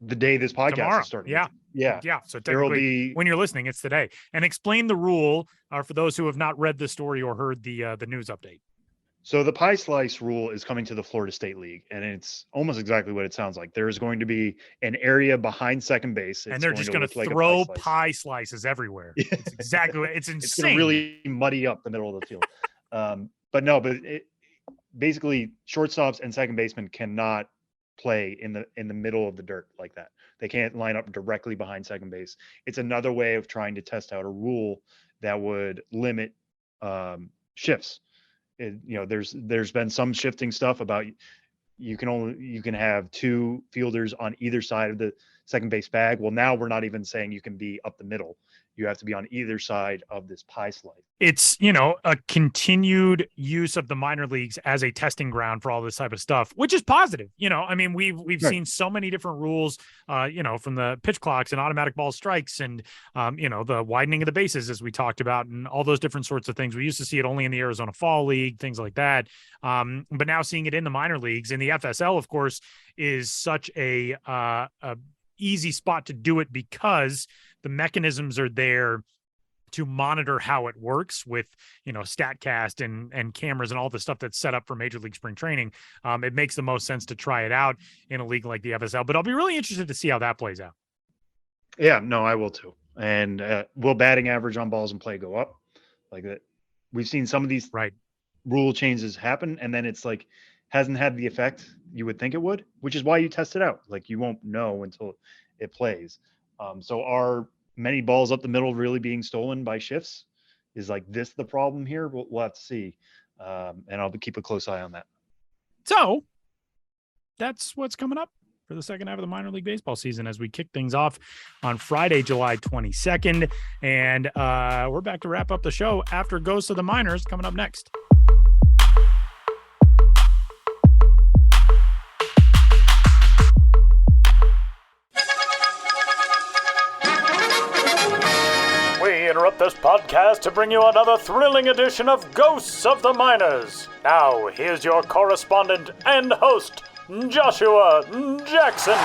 the day this podcast tomorrow. is starting. Yeah. So technically, when you're listening, it's today. And explain the rule for those who have not read the story or heard the news update. So the pie slice rule is coming to the Florida State League, and it's almost exactly what it sounds like. There is going to be an area behind second base, and they're just going to throw pie slices everywhere. It's exactly it's insane. It's going to really muddy up the middle of the field. But basically, shortstops and second basemen cannot play in the middle of the dirt like that. They can't line up directly behind second base. It's another way of trying to test out a rule that would limit shifts. There's been some shifting stuff about you can have 2 fielders on either side of the second base bag. Well, now we're not even saying you can be up the middle. You have to be on either side of this pie slice. It's, a continued use of the minor leagues as a testing ground for all this type of stuff, which is positive. We've seen so many different rules, from the pitch clocks and automatic ball strikes and, the widening of the bases, as we talked about, and all those different sorts of things. We used to see it only in the Arizona Fall League, things like that. But now seeing it in the minor leagues, and the FSL, of course, is such a easy spot to do it because the mechanisms are there to monitor how it works with, StatCast and cameras and all the stuff that's set up for Major League Spring Training. It makes the most sense to try it out in a league like the FSL, but I'll be really interested to see how that plays out. Yeah, no, I will too. And will batting average on balls in play go up like that? We've seen some of these rule changes happen, and then it's like hasn't had the effect you would think it would, which is why you test it out. Like you won't know until it plays. So are many balls up the middle really being stolen by shifts? Is like this the problem here? We'll have to see. And I'll keep a close eye on that. So that's what's coming up for the second half of the minor league baseball season as we kick things off on Friday, July 22nd. And we're back to wrap up the show after Ghosts of the Minors coming up next. interrupt this podcast to bring you another thrilling edition of Ghosts of the Miners. Now, here's your correspondent and host, Joshua Jackson.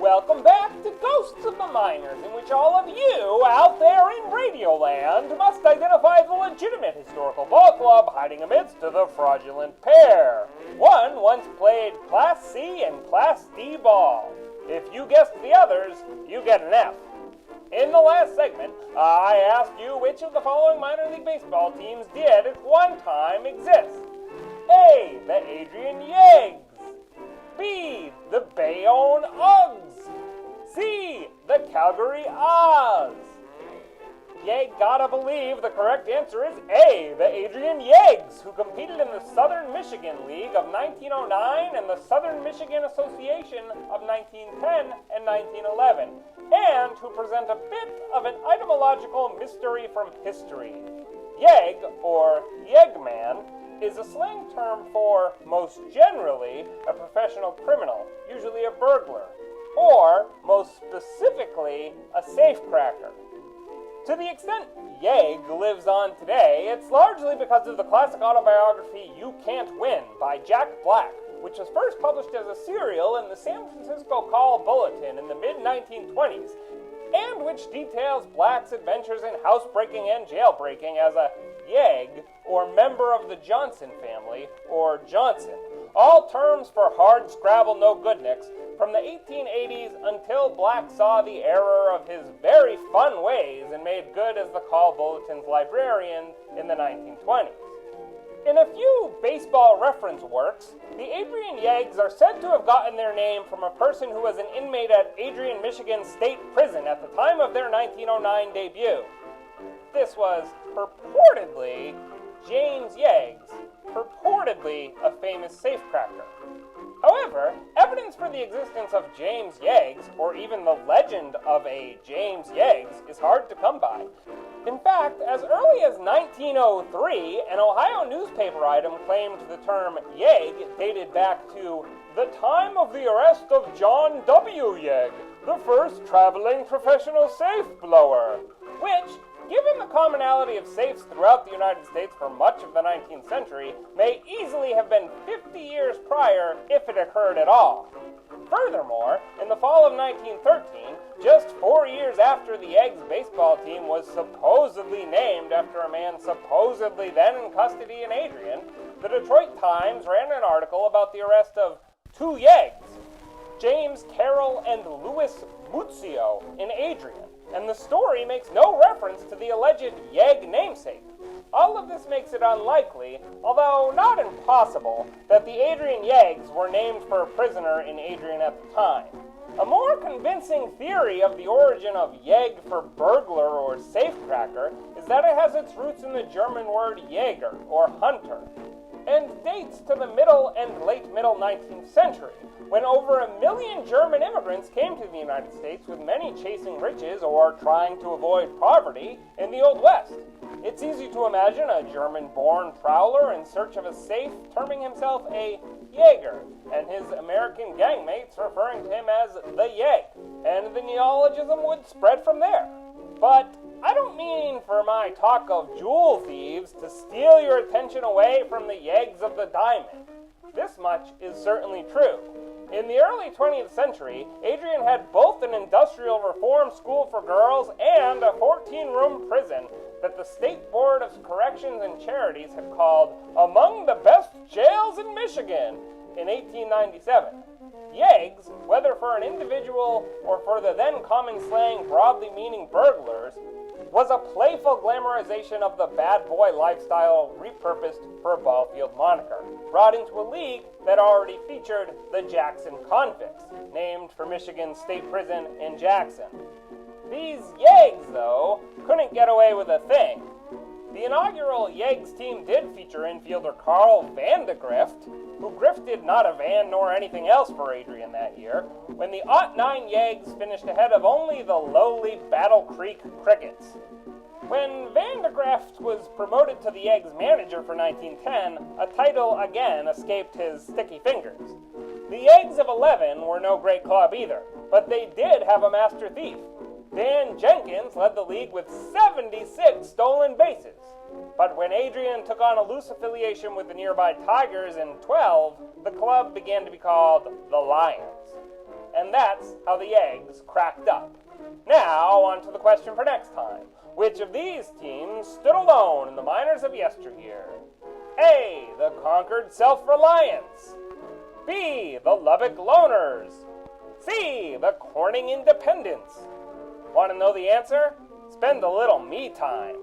Welcome back to Ghosts of the Miners, in which all of you out there in Radioland must identify the legitimate historical ball club hiding amidst the fraudulent pair. One once played Class C and Class D ball. If you guessed the others, you get an F. In the last segment, I asked you which of the following minor league baseball teams did at one time exist. A, the Adrian Yeags. B, the Bayonne Uggs. C, the Calgary Oz. You gotta believe the correct answer is A, the Adrian Yeags, who competed in the Southern Michigan League of 1909 and the Southern Michigan Association of 1910 and 1911, and who present a bit of an etymological mystery from history. Yeg, or Yegman, is a slang term for, most generally, a professional criminal, usually a burglar, or, most specifically, a safecracker. To the extent Yeg lives on today, it's largely because of the classic autobiography You Can't Win by Jack Black, which was first published as a serial in the San Francisco Call-Bulletin in the mid-1920s, and which details Black's adventures in housebreaking and jailbreaking as a Yeg, or member of the Johnson family, or Johnson, all terms for hard Scrabble no-goodniks from the 1880s until Black saw the error of his very fun ways and made good as the Call-Bulletin's librarian in the 1920s. In a few baseball reference works, the Adrian Yeags are said to have gotten their name from a person who was an inmate at Adrian, Michigan State Prison at the time of their 1909 debut. This was purportedly James Yeags, purportedly a famous safecracker. However, evidence for the existence of James Yeags, or even the legend of a James Yeags, is hard to come by. In fact, as early as 1903, an Ohio newspaper item claimed the term Yeg dated back to the time of the arrest of John W. Yeg, the first traveling professional safe blower, which, given the commonality of safes throughout the United States for much of the 19th century, may easily have been 50 years prior if it occurred at all. Furthermore, in the fall of 1913, just 4 years after the Eggs baseball team was supposedly named after a man supposedly then in custody in Adrian, the Detroit Times ran an article about the arrest of two Yegs, James Carroll and Louis Muzio, in Adrian, and the story makes no reference to the alleged Yeg namesake. All of this makes it unlikely, although not impossible, that the Adrian Yegs were named for a prisoner in Adrian at the time. A more convincing theory of the origin of Yeg for burglar or safecracker is that it has its roots in the German word Jäger, or hunter, and dates to the middle and late middle 19th century, when over 1 million German immigrants came to the United States, with many chasing riches or trying to avoid poverty in the Old West. It's easy to imagine a German-born prowler in search of a safe terming himself a Jäger, and his American gangmates referring to him as the Yeg, and the neologism would spread from there. But I don't mean for my talk of jewel thieves to steal your attention away from the Yegs of the Diamond. This much is certainly true. In the early 20th century, Adrian had both an industrial reform school for girls and a 14-room prison that the State Board of Corrections and Charities had called among the best jails in Michigan in 1897. Yegs, whether for an individual or for the then common slang broadly meaning burglars, was a playful glamorization of the bad boy lifestyle repurposed for a ball field moniker, brought into a league that already featured the Jackson Convicts, named for Michigan State Prison in Jackson. These Yegs, though, couldn't get away with a thing. The inaugural Yags team did feature infielder Carl Vandegrift, who grifted not a van nor anything else for Adrian that year, when the '09 Yags finished ahead of only the lowly Battle Creek Crickets. When Vandegrift was promoted to the Yags manager for 1910, a title again escaped his sticky fingers. The Yags of 11 were no great club either, but they did have a master thief. Dan Jenkins led the league with 76 stolen bases. But when Adrian took on a loose affiliation with the nearby Tigers in 12, the club began to be called the Lions. And that's how the Yags cracked up. Now, on to the question for next time. Which of these teams stood alone in the minors of yesteryear? A, the Concord Self-Reliance. B, the Lubbock Loners. C, the Corning Independents. Want to know the answer? Spend a little me time.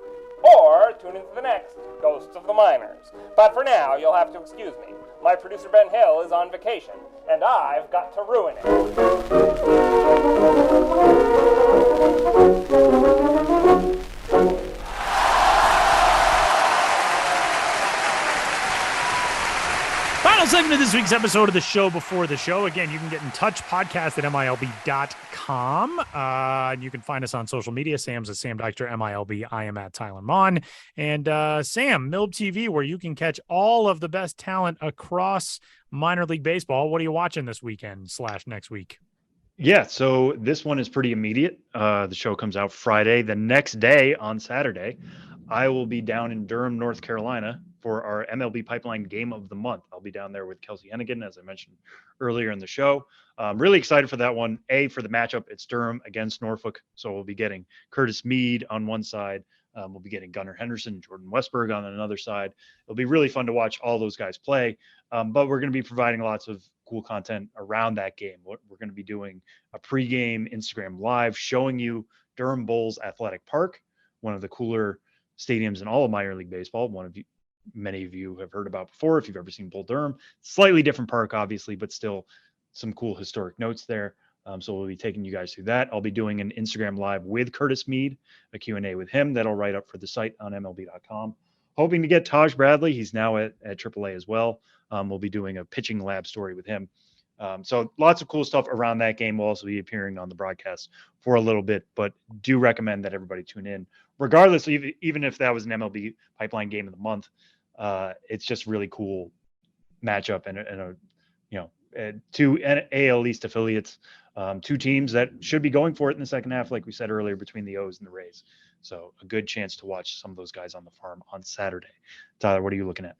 Or tune into the next Ghosts of the Minors. But for now, you'll have to excuse me. My producer Ben Hill is on vacation, and I've got to ruin it. Final segment of this week's episode of the show before the show. Again, you can get in touch, podcast at MILB.com. And you can find us on social media. Sam's at Sam Dykstra, MILB. I am at Tyler Mon. And Sam, MILB TV, where you can catch all of the best talent across minor league baseball. What are you watching this weekend / next week? Yeah, so this one is pretty immediate. The show comes out Friday. The next day, on Saturday, I will be down in Durham, North Carolina for our MLB Pipeline Game of the Month. I'll be down there with Kelsey Hennigan, as I mentioned earlier in the show. I'm really excited for that one. For the matchup, it's Durham against Norfolk. So we'll be getting Curtis Mead on one side. We'll be getting Gunnar Henderson, Jordan Westberg on another side. It'll be really fun to watch all those guys play. But we're going to be providing lots of cool content around that game. We're going to be doing a pregame Instagram live showing you Durham Bulls Athletic Park, one of the cooler stadiums in all of minor league baseball. Many of you have heard about before if you've ever seen Bull Durham. Slightly different park, obviously, but still some cool historic notes there. So we'll be taking you guys through that. I'll be doing an Instagram live with Curtis Mead, a Q&A with him that'll write up for the site on MLB.com. Hoping to get Taj Bradley. He's now at AAA as well. We'll be doing a pitching lab story with him. So lots of cool stuff around that game. We'll also be appearing on the broadcast for a little bit, but do recommend that everybody tune in. Regardless, even if that was an MLB Pipeline Game of the Month, it's just really cool matchup and two AL East affiliates, two teams that should be going for it in the second half, like we said earlier, between the O's and the Rays. So a good chance to watch some of those guys on the farm on Saturday. Tyler, what are you looking at?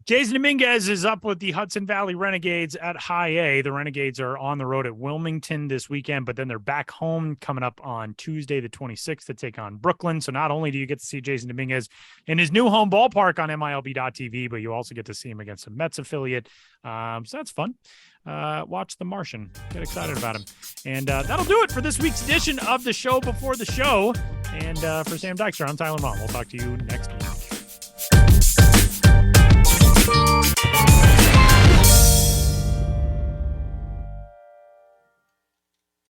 Jason Dominguez is up with the Hudson Valley Renegades at High A. The Renegades are on the road at Wilmington this weekend, but then they're back home coming up on Tuesday, the 26th, to take on Brooklyn. So not only do you get to see Jason Dominguez in his new home ballpark on MILB.TV, but you also get to see him against a Mets affiliate. So that's fun. Watch The Martian. Get excited about him. And that'll do it for this week's edition of the show before the show. And for Sam Dykstra, I'm Tyler Mom. We'll talk to you next week.